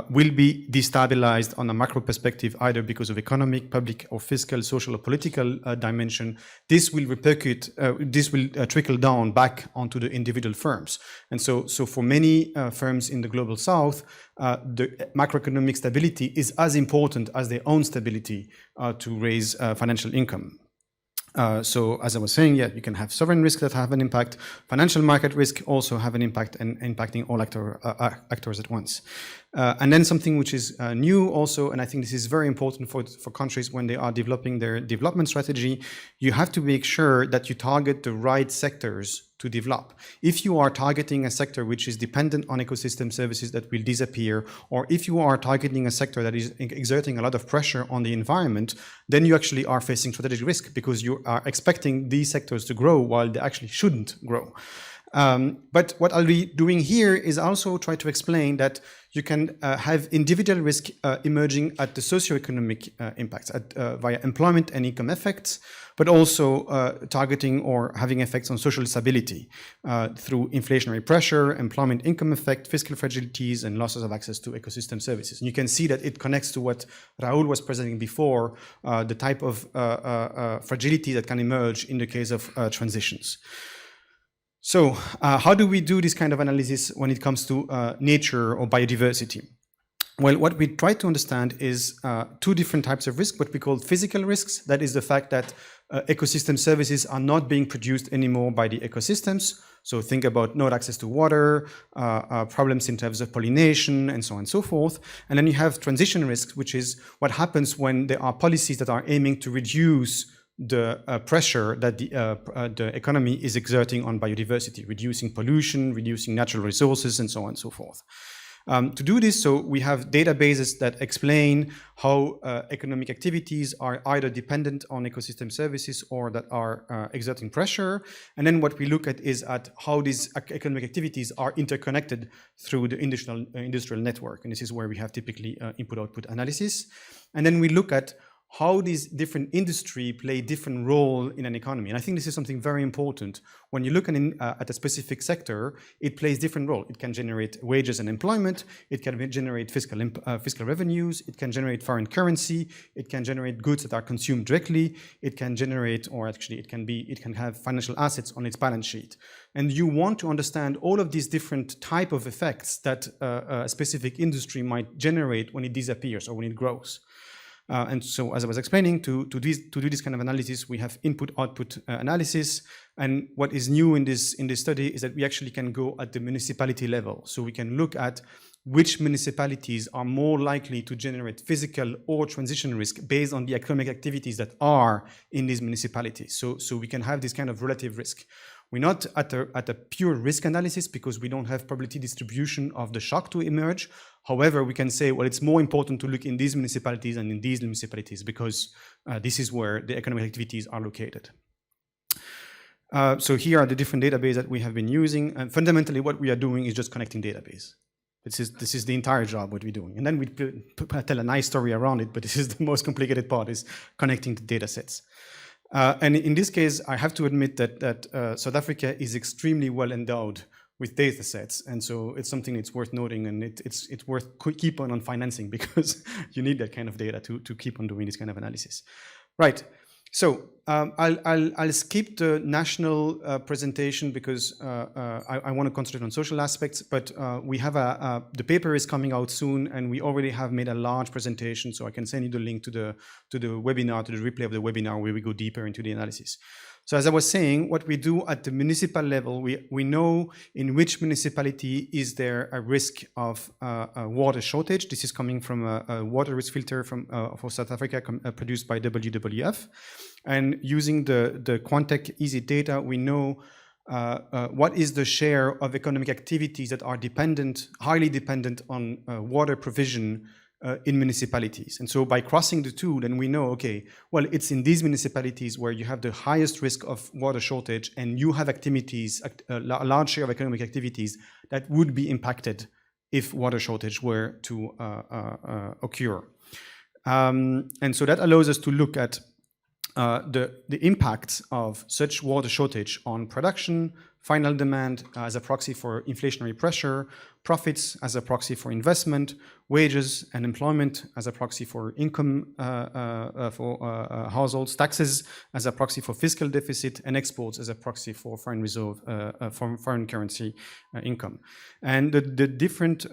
will be destabilized on a macro perspective, either because of economic, public, or fiscal, social, or political dimension, this will repercute, this will trickle down back onto the individual firms. And so for many firms in the global south, the macroeconomic stability is as important as their own stability to raise financial income. So as I was saying, yeah, you can have sovereign risk that have an impact, financial market risk also have an impact and impacting all actors at once. And then something which is new also, and I think this is very important for countries when they are developing their development strategy, you have to make sure that you target the right sectors to develop. If you are targeting a sector which is dependent on ecosystem services that will disappear, or if you are targeting a sector that is exerting a lot of pressure on the environment, then you actually are facing strategic risk because you are expecting these sectors to grow while they actually shouldn't grow. But what I'll be doing here is also try to explain that you can have individual risk emerging at the socio-economic impacts via employment and income effects, but also targeting or having effects on social stability through inflationary pressure, employment income effect, fiscal fragilities, and losses of access to ecosystem services. And you can see that it connects to what Raul was presenting before, the type of fragility that can emerge in the case of transitions. So how do we do this kind of analysis when it comes to nature or biodiversity? Well, what we try to understand is two different types of risk, what we call physical risks. That is the fact that ecosystem services are not being produced anymore by the ecosystems. So think about no access to water, problems in terms of pollination, and so on and so forth. And then you have transition risks, which is what happens when there are policies that are aiming to reduce the pressure that the economy is exerting on biodiversity, reducing pollution, reducing natural resources, and so on and so forth. To do this, so we have databases that explain how economic activities are either dependent on ecosystem services or that are exerting pressure. And then what we look at is at how these economic activities are interconnected through the industrial network. And this is where we have typically input-output analysis. And then we look at how these different industries play different role in an economy. And I think this is something very important. When you look at a specific sector, it plays different role. It can generate wages and employment. It can generate fiscal revenues. It can generate foreign currency. It can generate goods that are consumed directly. It can generate, or actually it can have financial assets on its balance sheet. And you want to understand all of these different type of effects that a specific industry might generate when it disappears or when it grows. And so, as I was explaining, to do this kind of analysis, we have input-output analysis. And what is new in this study is that we actually can go at the municipality level. So we can look at which municipalities are more likely to generate physical or transition risk based on the economic activities that are in these municipalities. So we can have this kind of relative risk. We're not at a pure risk analysis because we don't have probability distribution of the shock to emerge. However, we can say, well, it's more important to look in these municipalities and in these municipalities because this is where the economic activities are located. So here are the different databases that we have been using. And fundamentally, what we are doing is just connecting database. This is the entire job, what we're doing. And then we tell a nice story around it, but this is the most complicated part, is connecting the data sets. And in this case, I have to admit that South Africa is extremely well endowed with data sets. And so it's something that's worth noting, and it's worth keep on financing because you need that kind of data to keep on doing this kind of analysis. Right. So I'll skip the national presentation because I want to concentrate on social aspects, but we have the paper is coming out soon, and we already have made a large presentation, so I can send you the link to the webinar, to the replay of the webinar where we go deeper into the analysis. So as I was saying, what we do at the municipal level, we know in which municipality is there a risk of water shortage. This is coming from a water risk filter for South Africa produced by WWF. And using the Quantec Easy data, we know what is the share of economic activities that are highly dependent on water provision in municipalities. And so by crossing the two, then we know, okay, well, it's in these municipalities where you have the highest risk of water shortage, and you have activities, a large share of economic activities that would be impacted if water shortage were to occur. And so that allows us to look at the impact of such water shortage on production, final demand as a proxy for inflationary pressure, profits as a proxy for investment, wages and employment as a proxy for income for households, taxes as a proxy for fiscal deficit, and exports as a proxy for foreign reserve, foreign currency income. And the different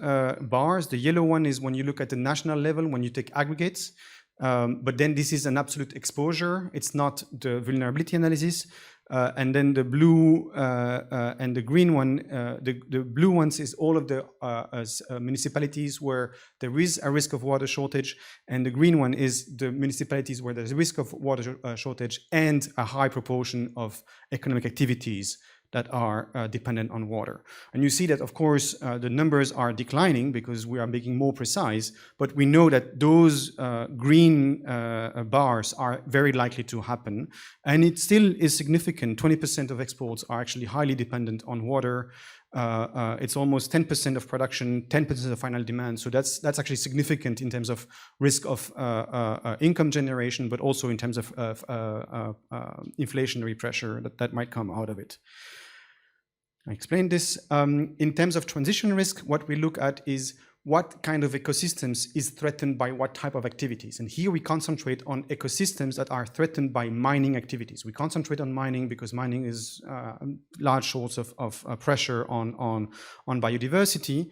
bars, the yellow one is when you look at the national level, when you take aggregates, but then this is an absolute exposure. It's not the vulnerability analysis. and then the blue and the green one, the blue ones is all of the municipalities where there is a risk of water shortage, and the green one is the municipalities where there's a risk of water shortage and a high proportion of economic activities that are dependent on water. And you see that, of course, the numbers are declining because we are making more precise, but we know that those green bars are very likely to happen. And it still is significant. 20% of exports are actually highly dependent on water. It's almost 10% of production, 10% of final demand. So that's actually significant in terms of risk of income generation, but also in terms of inflationary pressure that might come out of it. I explained this. In terms of transition risk, what we look at is what kind of ecosystems is threatened by what type of activities. And here we concentrate on ecosystems that are threatened by mining activities. We concentrate on mining because mining is a large source of pressure on biodiversity.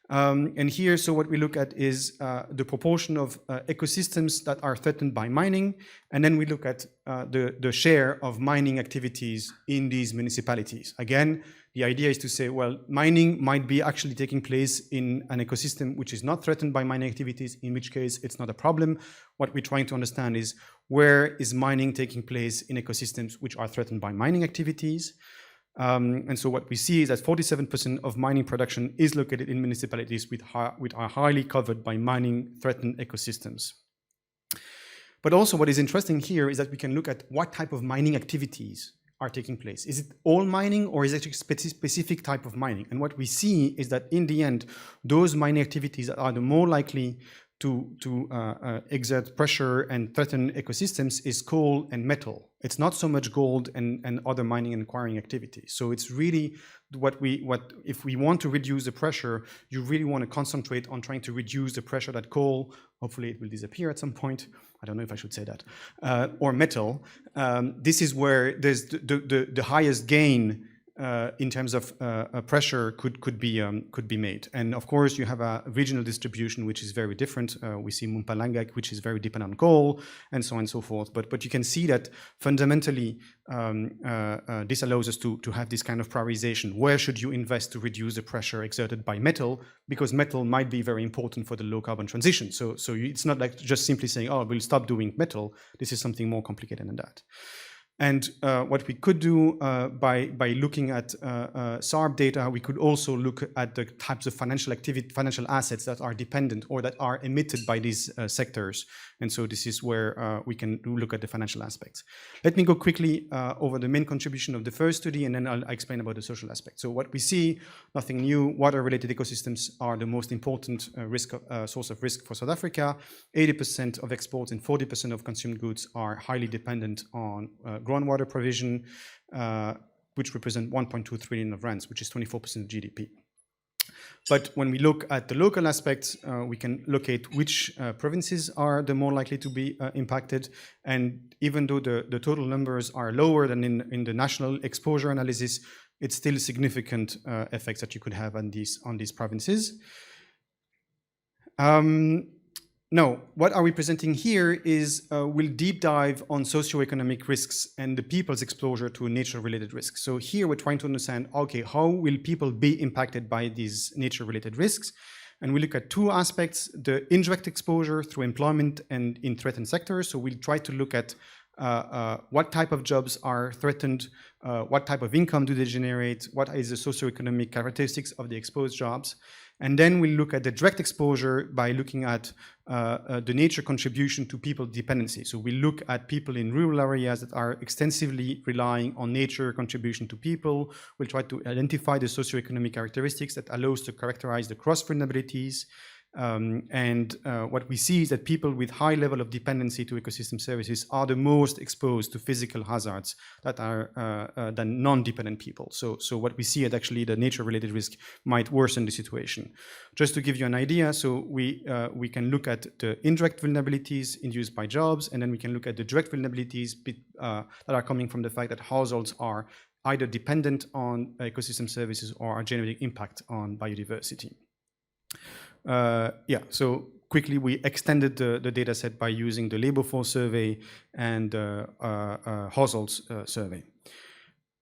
And here, so what we look at is the proportion of ecosystems that are threatened by mining, and then we look at the share of mining activities in these municipalities. Again, the idea is to say, well, mining might be actually taking place in an ecosystem which is not threatened by mining activities, in which case it's not a problem. What we're trying to understand is where is mining taking place in ecosystems which are threatened by mining activities. And so what we see is that 47% of mining production is located in municipalities which are highly covered by mining threatened ecosystems. But also what is interesting here is that we can look at what type of mining activities are taking place. Is it all mining or is it a specific type of mining? And what we see is that in the end, those mining activities that are the more likely to exert pressure and threaten ecosystems is coal and metal. It's not so much gold and other mining and acquiring activities. So it's really if we want to reduce the pressure, you really want to concentrate on trying to reduce the pressure that coal, hopefully it will disappear at some point. I don't know if I should say that, or metal. This is where there's the highest gain in terms of pressure could be made. And of course, you have a regional distribution which is very different. We see Mpumalanga, which is very dependent on coal, and so on and so forth. But you can see that fundamentally, this allows us to have this kind of prioritization. Where should you invest to reduce the pressure exerted by metal? Because metal might be very important for the low carbon transition. So it's not like just simply saying, oh, we'll stop doing metal. This is something more complicated than that. And what we could do by looking at SARB data, we could also look at the types of financial assets that are dependent or that are emitted by these sectors. And so this is where we can look at the financial aspects. Let me go quickly over the main contribution of the first study, and then I'll explain about the social aspect. So what we see, nothing new, water-related ecosystems are the most important source of risk for South Africa. 80% of exports and 40% of consumed goods are highly dependent on groundwater provision, which represent 1.2 trillion of rands, which is 24% of GDP. But when we look at the local aspects, we can locate which provinces are the more likely to be impacted. And even though the total numbers are lower than in the national exposure analysis, it's still significant effects that you could have on these provinces. Now, what are we presenting here is we'll deep dive on socio-economic risks and the people's exposure to nature-related risks. So here we're trying to understand, okay, how will people be impacted by these nature-related risks? And we look at two aspects, the indirect exposure through employment and in threatened sectors. So we'll try to look at what type of jobs are threatened, what type of income do they generate, what is the socio-economic characteristics of the exposed jobs. And then we look at the direct exposure by looking at the nature contribution to people dependency. So we look at people in rural areas that are extensively relying on nature contribution to people. We'll try to identify the socioeconomic characteristics that allow us to characterize the cross vulnerabilities. What we see is that people with high level of dependency to ecosystem services are the most exposed to physical hazards that are than non-dependent people. So what we see is actually the nature-related risk might worsen the situation. Just to give you an idea, so we can look at the indirect vulnerabilities induced by jobs, and then we can look at the direct vulnerabilities that are coming from the fact that households are either dependent on ecosystem services or are generating impact on biodiversity. So quickly we extended the data set by using the labor force survey and households survey.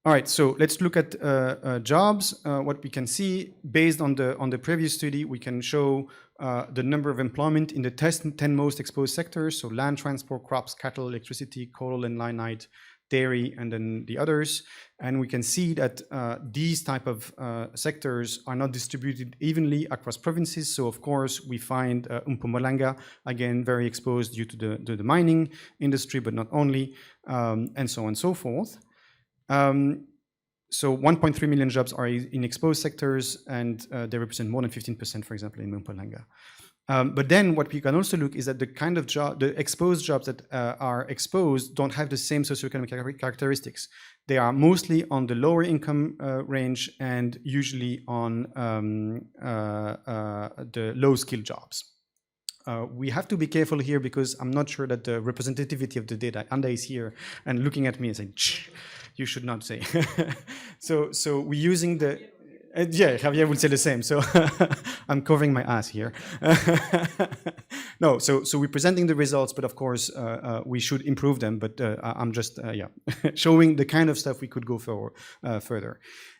All right, so let's look at jobs. What we can see, based on the previous study, we can show the number of employment in the 10 most exposed sectors, so land transport, crops, cattle, electricity, coal and lignite, dairy, and then the others. And we can see that these type of sectors are not distributed evenly across provinces. So of course, we find Mpumalanga, again, very exposed due to the mining industry, but not only, and so on and so forth. So 1.3 million jobs are in exposed sectors, and they represent more than 15%, for example, in Mpumalanga. But then what we can also look is that the kind of job, the exposed jobs that are exposed don't have the same socioeconomic characteristics. They are mostly on the lower income range and usually on the low skill jobs. We have to be careful here because I'm not sure that the representativity of the data, Anda is here and looking at me and saying, shh, you should not say. So we're using the, yeah, Javier will say the same. So I'm covering my ass here. No, so we're presenting the results, but of course we should improve them. But I'm just showing the kind of stuff we could go for further.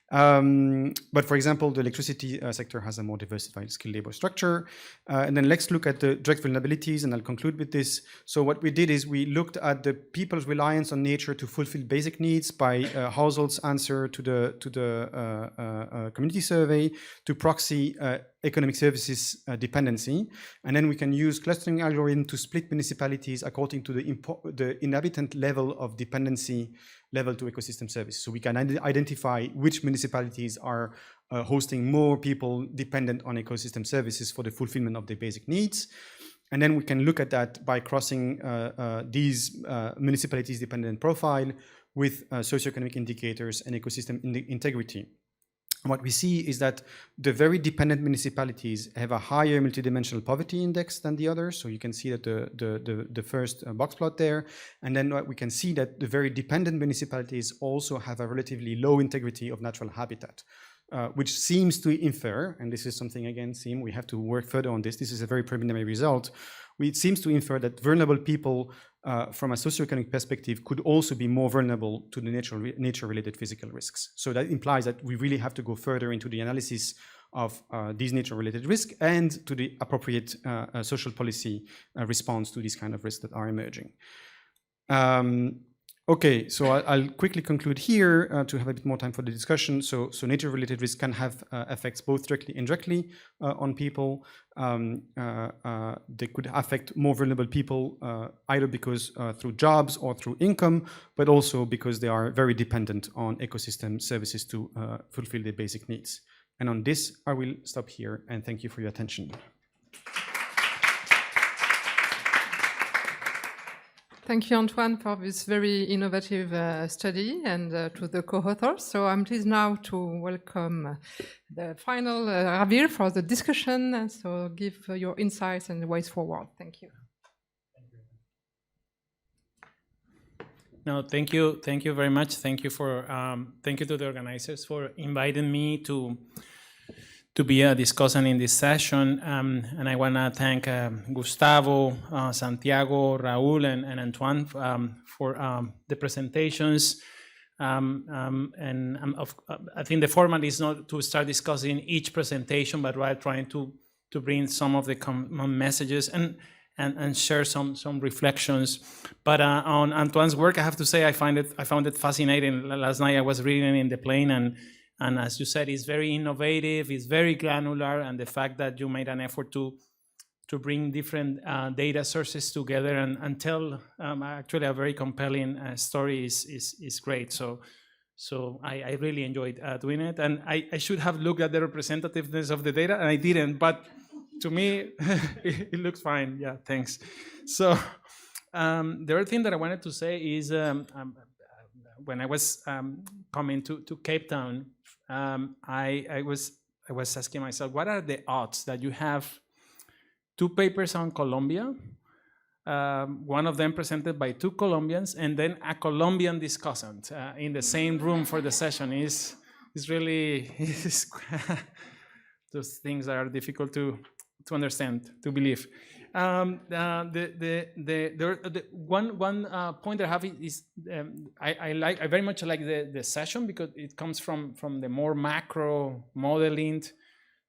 But for example, the electricity sector has a more diversified skilled labor structure. And then let's look at the direct vulnerabilities, and I'll conclude with this. So what we did is we looked at the people's reliance on nature to fulfill basic needs by households' answer to the community survey, to proxy economic services dependency. And then we can use clustering algorithm to split municipalities according to the inhabitant level of dependency level to ecosystem services. So we can identify which municipalities are hosting more people dependent on ecosystem services for the fulfillment of their basic needs. And then we can look at that by crossing these municipalities dependent profile with socioeconomic indicators and ecosystem integrity. What we see is that the very dependent municipalities have a higher multidimensional poverty index than the others. So you can see that the first box plot there. And then we can see that the very dependent municipalities also have a relatively low integrity of natural habitat, which seems to infer, and this is something again, we have to work further on this. This is a very preliminary result. It seems to infer that vulnerable people from a socioeconomic perspective could also be more vulnerable to the nature-related physical risks. So that implies that we really have to go further into the analysis of these nature-related risks and to the appropriate social policy response to these kind of risks that are emerging. Okay, so I'll quickly conclude here to have a bit more time for the discussion. So nature-related risks can have effects both directly and indirectly on people. They could affect more vulnerable people either because through jobs or through income, but also because they are very dependent on ecosystem services to fulfill their basic needs. And on this, I will stop here and thank you for your attention. Thank you, Antoine, for this very innovative study, and to the co-authors. So I'm pleased now to welcome the final Javier for the discussion. So give your insights and the ways forward. Thank you. No, thank you very much. Thank you for thank you to the organizers for inviting me to be a discussant in this session. And I want to thank Gustavo, Santiago, Raul, and Antoine for the presentations. And I think the format is not to start discussing each presentation, but rather trying to bring some of the common messages and share some reflections. But on Antoine's work, I have to say I found it fascinating. Last night I was reading in the plane, and as you said, it's very innovative, it's very granular, and the fact that you made an effort to bring different data sources together and tell actually a very compelling story is great. So I really enjoyed doing it, and I should have looked at the representativeness of the data, and I didn't, but to me, it looks fine. Yeah, thanks. So the other thing that I wanted to say is when I was coming to Cape Town, I was asking myself, what are the odds that you have two papers on Colombia, one of them presented by two Colombians, and then a Colombian discussant in the same room for the session? Is really those things that are difficult to to understand, to believe. The one point that I have is I very much like the session because it comes from the more macro modeling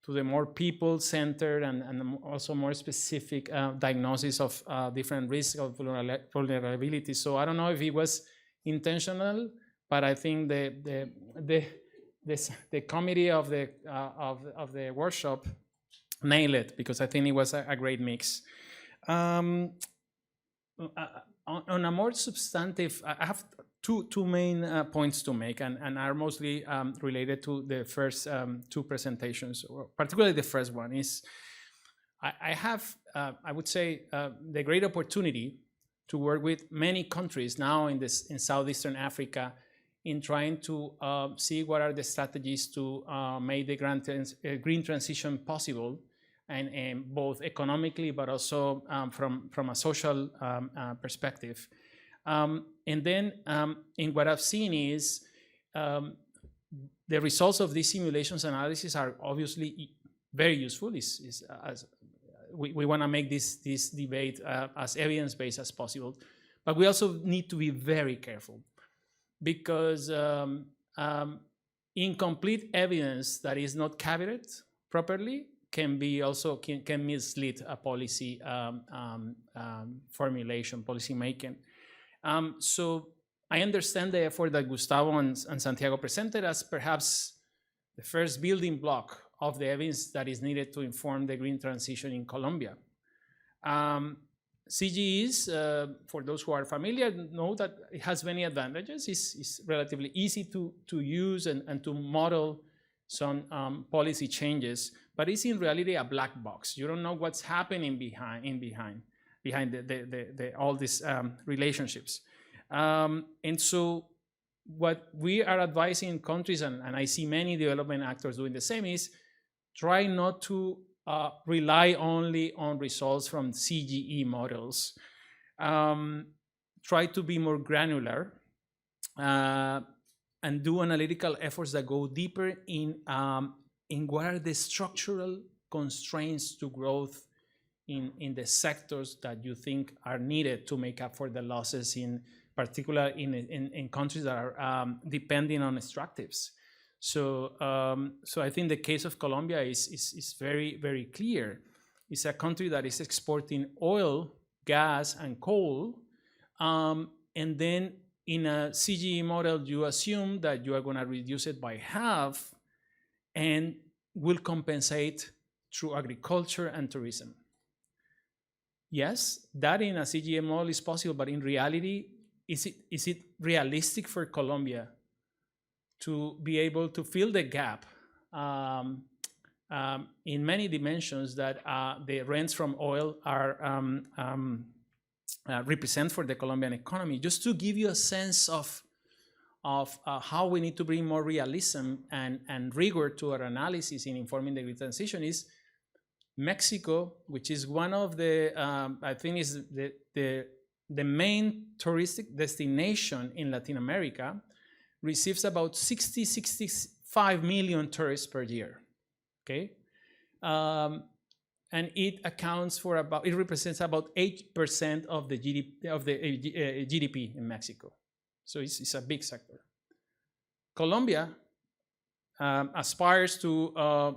to the more people-centered and also more specific diagnosis of different risks of vulnerability. So I don't know if it was intentional, but I think the committee of the workshop nailed it because I think it was a great mix. On a more substantive, I have two main points to make, and are mostly related to the first two presentations, or particularly the first one is I have, I would say, the great opportunity to work with many countries now in Southeastern Africa in trying to see what are the strategies to make the green transition possible, and both economically, but also from a social perspective. And then in what I've seen is the results of these simulations analysis are obviously very useful. We want to make this debate as evidence-based as possible, but we also need to be very careful because incomplete evidence that is not caveated properly can mislead a policy formulation, policy making. So I understand the effort that Gustavo and Santiago presented as perhaps the first building block of the evidence that is needed to inform the green transition in Colombia. CGEs, for those who are familiar, know that it has many advantages. It's relatively easy to use and to model some policy changes, but it's in reality a black box. You don't know what's happening behind all these relationships. And so what we are advising countries, and I see many development actors doing the same, is try not to rely only on results from CGE models. Try to be more granular and do analytical efforts that go deeper in what are the structural constraints to growth in the sectors that you think are needed to make up for the losses, in particular in countries that are depending on extractives. So I think the case of Colombia is very, very clear. It's a country that is exporting oil, gas, and coal, and then in a CGE model, you assume that you are going to reduce it by half and will compensate through agriculture and tourism. Yes, that in a CGE model is possible, but in reality, is it realistic for Colombia to be able to fill the gap in many dimensions that the rents from oil are represent for the Colombian economy? Just to give you a sense of how we need to bring more realism and rigor to our analysis in informing the green transition is Mexico, which is one of the, I think is the main touristic destination in Latin America, receives about 65 million tourists per year, okay? And it accounts for it represents about 8% of the GDP in Mexico. So it's a big sector. Colombia aspires to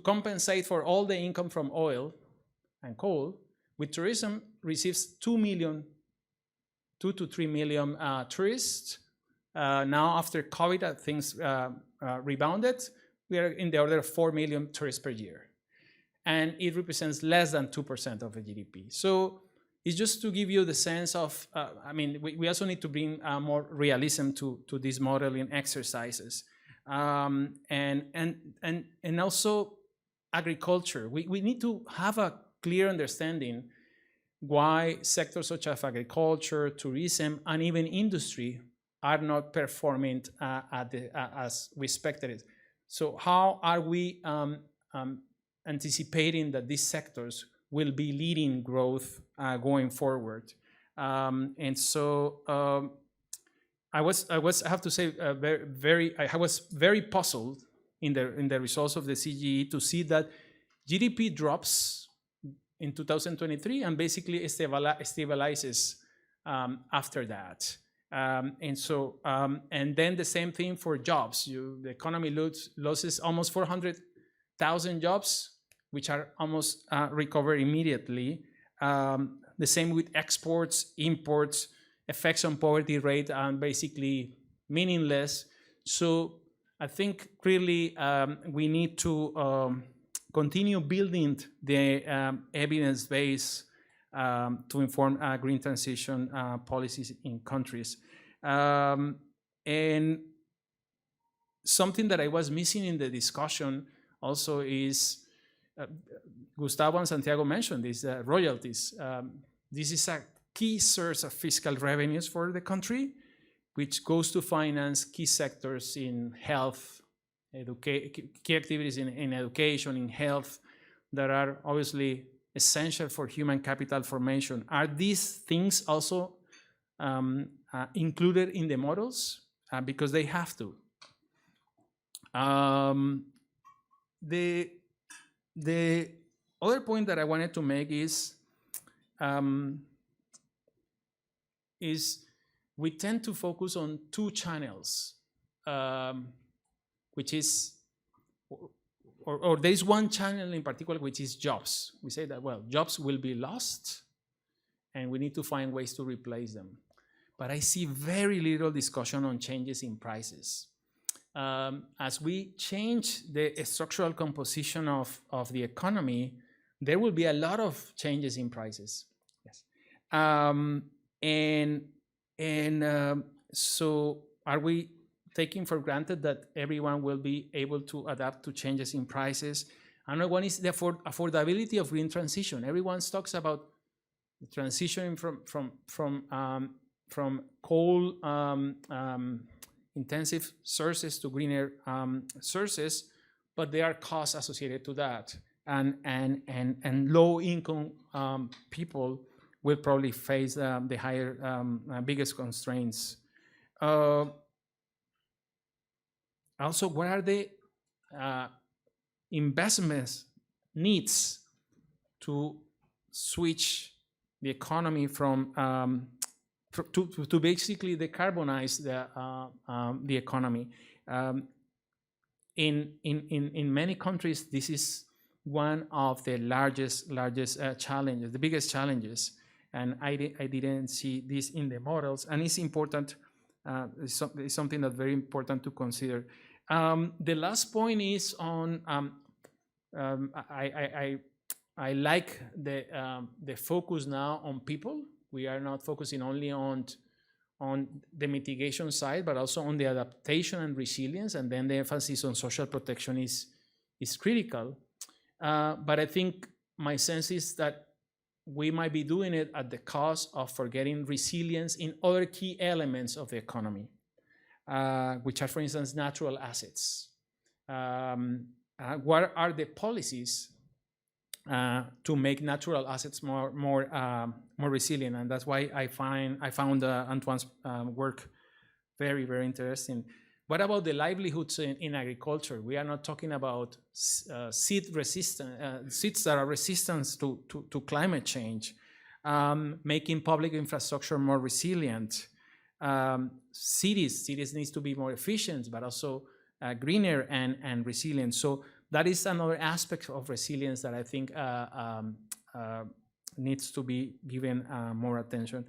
compensate for all the income from oil and coal. With tourism, receives 2 to 3 million tourists. Now after COVID, things rebounded. We are in the order of 4 million tourists per year. And it represents less than 2% of the GDP. So it's just to give you the sense of, I mean, we also need to bring more realism to these modeling exercises. And also agriculture. We need to have a clear understanding why sectors such as agriculture, tourism, and even industry are not performing as we expected it. So how are we anticipating that these sectors will be leading growth going forward? And so I have to say, I was very puzzled in the results of the CGE to see that GDP drops in 2023 and basically stabilizes after that. And then the same thing for jobs. The economy loses almost 400,000 jobs, which are almost recovered immediately. The same with exports, imports, effects on poverty rate are basically meaningless. So I think really we need to continue building the evidence base to inform green transition policies in countries. And something that I was missing in the discussion also is, Gustavo and Santiago mentioned this, royalties. This is a key source of fiscal revenues for the country, which goes to finance key sectors in health, key activities in education, in health, that are obviously essential for human capital formation. Are these things also included in the models? Because they have to. The other point that I wanted to make is we tend to focus on two channels, which is, or there's one channel in particular, which is jobs. We say that, well, jobs will be lost and we need to find ways to replace them. But I see very little discussion on changes in prices. As we change the structural composition of the economy, there will be a lot of changes in prices. Yes. So are we taking for granted that everyone will be able to adapt to changes in prices? Another one is the affordability of green transition. Everyone talks about the transition from coal intensive sources to greener sources, but there are costs associated to that, and low income people will probably face the higher, biggest constraints. Also, what are the investments needs to switch the economy from to basically decarbonize the economy? In many countries, this is one of the largest challenges, the biggest challenges, and I didn't see this in the models, and it's important. It's something that's very important to consider. The last point is on I like the focus now on people. We are not focusing only on the mitigation side, but also on the adaptation and resilience, and then the emphasis on social protection is critical. But I think my sense is that we might be doing it at the cost of forgetting resilience in other key elements of the economy, which are, for instance, natural assets. What are the policies to make natural assets more resilient? And that's why I found Antoine's work very, very interesting. What about the livelihoods in agriculture? We are not talking about seeds that are resistant to climate change, making public infrastructure more resilient. Cities needs to be more efficient, but also greener and resilient. So that is another aspect of resilience that I think needs to be given more attention.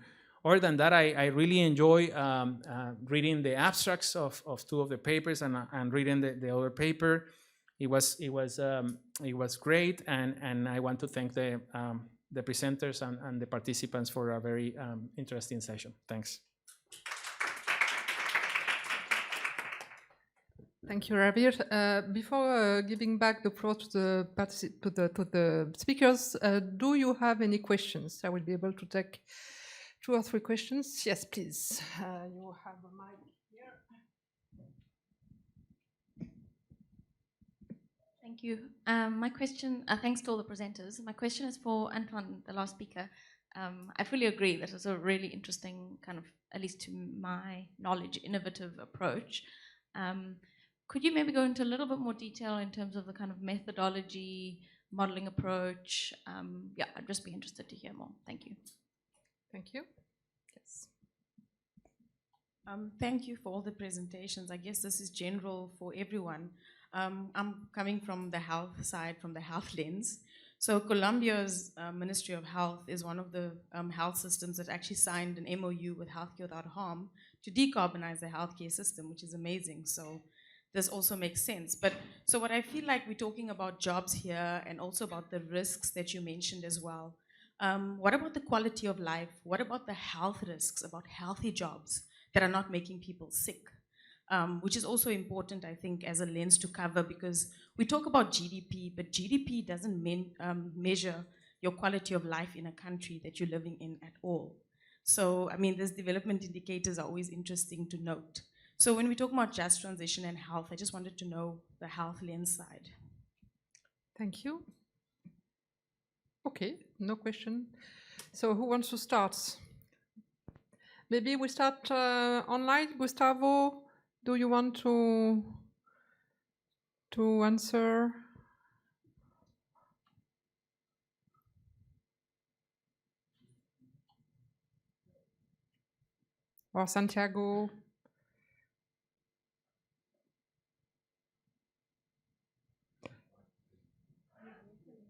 Other than that, I really enjoy reading the abstracts of two of the papers and reading the other paper. It was great, and I want to thank the presenters and the participants for a very interesting session. Thanks. Thank you, Javier. Before giving back the floor to the speakers, do you have any questions? I will be able to take 2 or 3 questions. Yes, please. You have a mic here. Thank you. My question, thanks to all the presenters. My question is for Antoine, the last speaker. I fully agree that it's a really interesting kind of, at least to my knowledge, innovative approach. Could you maybe go into a little bit more detail in terms of the kind of methodology, modeling approach? Yeah, I'd just be interested to hear more. Thank you. Thank you. Yes. Thank you for all the presentations. I guess this is general for everyone. I'm coming from the health side, from the health lens. So Colombia's Ministry of Health is one of the health systems that actually signed an MOU with Healthcare Without Harm to decarbonize the healthcare system, which is amazing. So this also makes sense. But so what I feel like we're talking about jobs here and also about the risks that you mentioned as well. What about the quality of life? What about the health risks, about healthy jobs that are not making people sick? Which is also important, I think, as a lens to cover, because we talk about GDP, but GDP doesn't measure your quality of life in a country that you're living in at all. So, I mean, these development indicators are always interesting to note. So when we talk about just transition and health, I just wanted to know the health lens side. Thank you. Okay, no question. So who wants to start? Maybe we start online. Gustavo, do you want to answer? Or Santiago?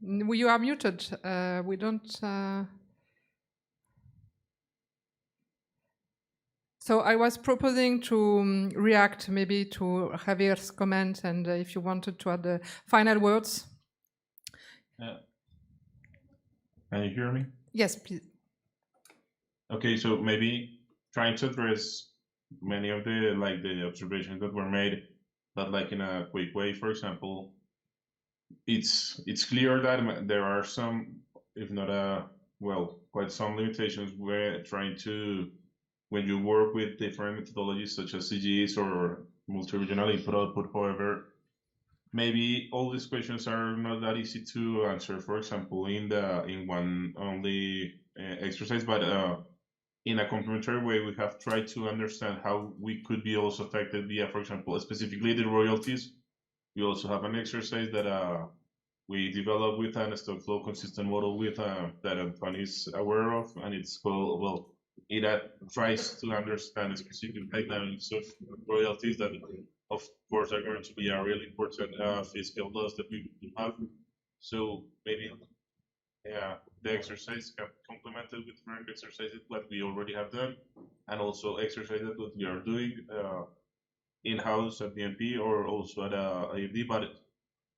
You are muted. We don't. So I was proposing to react maybe to Javier's comment, and if you wanted to add the final words. Can you hear me? Yes, please. Okay, so maybe trying to address many of the observations that were made, but like in a quick way. For example, it's clear that there are some, if not quite some limitations where trying to, when you work with different methodologies such as CGs or multi-regional input-output. However, maybe all these questions are not that easy to answer, for example, in one only exercise, but in a complementary way, we have tried to understand how we could be also affected via, for example, specifically the royalties. We also have an exercise that we developed with a stock flow consistent model with that Antoine is aware of, and it's called, it tries to understand specific dynamics of royalties that, of course, are going to be a really important fiscal loss that we have. So maybe the exercise can complemented with different exercises what we already have done, and also exercises that we are doing in-house at BNP or also at AFD. But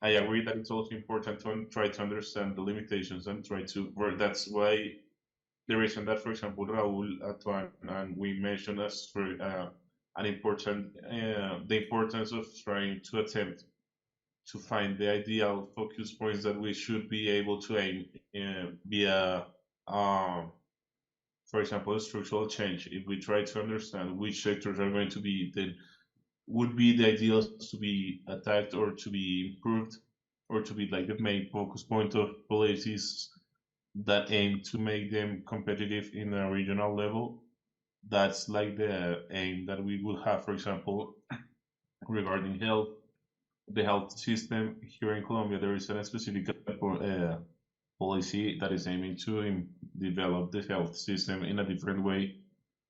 I agree that it's also important to try to understand the limitations and try to work. That's why the reason that, for example, Raul, Antoine, and we mentioned as for an important, the importance of trying to attempt to find the ideal focus points that we should be able to aim via, for example, a structural change. If we try to understand which sectors are going to be, then would be the ideal to be attacked or to be improved, or to be like the main focus point of policies that aim to make them competitive in a regional level. That's like the aim that we will have, for example, regarding health. The health system here in Colombia, there is a specific policy that is aiming to develop the health system in a different way,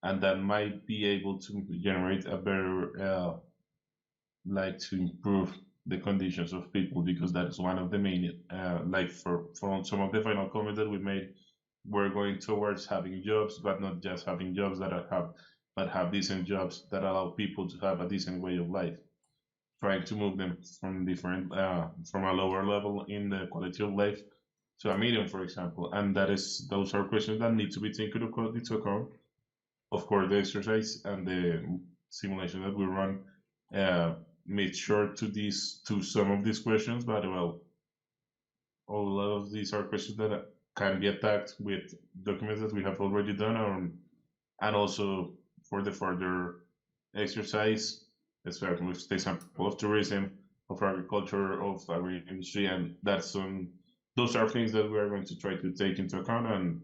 and that might be able to generate a better, to improve the conditions of people, because that is one of the main, from some of the final comments that we made, we're going towards having jobs, but not just having jobs but have decent jobs that allow people to have a decent way of life. Trying to move them from different, from a lower level in the quality of life to a medium, for example. And those are questions that need to be taken into account. Of course, the exercise and the simulation that we run made sure to some of these questions, but all of these are questions that can be attacked with documents that we have already done, and also for the further exercise, especially with the example of tourism, of agriculture, of agri-industry, and those are things that we are going to try to take into account and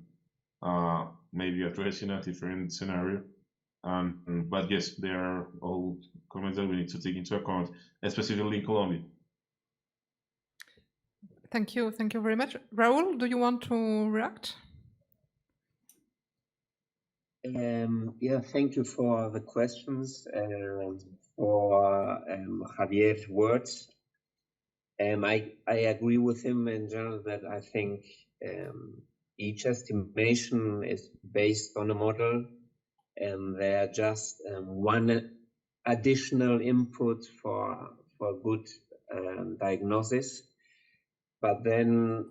maybe address in a different scenario. But yes, they are all comments that we need to take into account, specifically in Colombia. Thank you very much. Raul, do you want to react? Yeah, thank you for the questions, for Javier's words. I agree with him in general that I think each estimation is based on a model, and they're just one additional input for good diagnosis. But then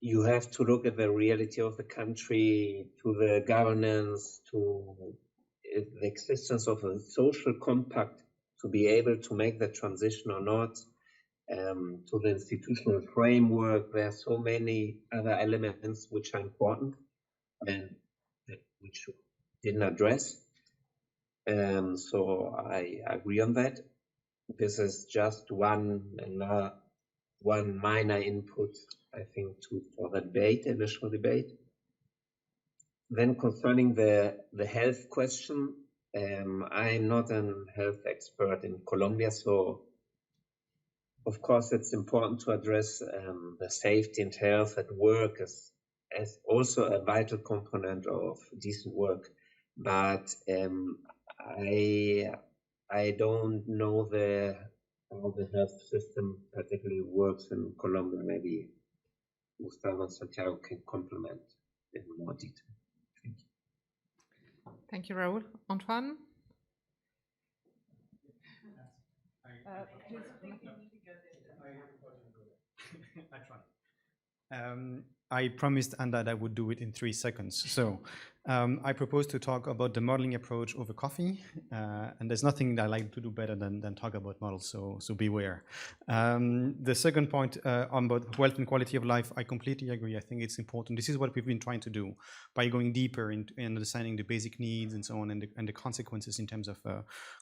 you have to look at the reality of the country, to the governance, to the existence of a social compact to be able to make the transition or not, to the institutional framework. There are so many other elements which are important and which didn't address. So I agree on that. This is just one minor input, I think, for the debate, initial debate. Then concerning the health question, I'm not a health expert in Colombia, so of course it's important to address the safety and health at work as also a vital component of decent work. But I don't know how the health system particularly works in Colombia. Maybe Gustavo and Santiago can complement in more detail. Thank you. Thank you, Raul. Antoine? I promised Anda that I would do it in 3 seconds. So I propose to talk about the modeling approach over coffee. And there's nothing that I like to do better than talk about models, so beware. The second point about wealth and quality of life, I completely agree. I think it's important. This is what we've been trying to do by going deeper in understanding the basic needs and so on, and the consequences in terms of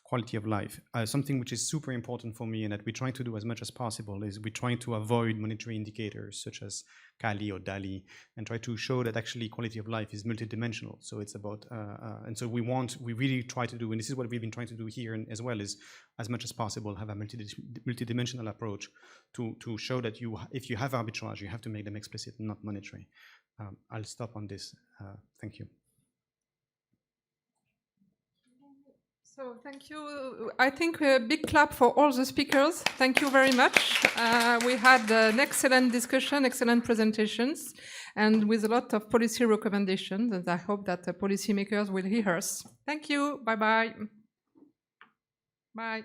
quality of life. Something which is super important for me and that we're trying to do as much as possible is we're trying to avoid monetary indicators such as Cali or DALI, and try to show that actually quality of life is multidimensional. So it's about, and so we really try to do, and this is what we've been trying to do here as well, is as much as possible have a multidimensional approach to show that if you have arbitrage, you have to make them explicit and not monetary. I'll stop on this. Thank you. So thank you. I think a big clap for all the speakers. Thank you very much. We had an excellent discussion, excellent presentations, and with a lot of policy recommendations. And I hope that the policymakers will hear us. Thank you. Bye-bye. Bye.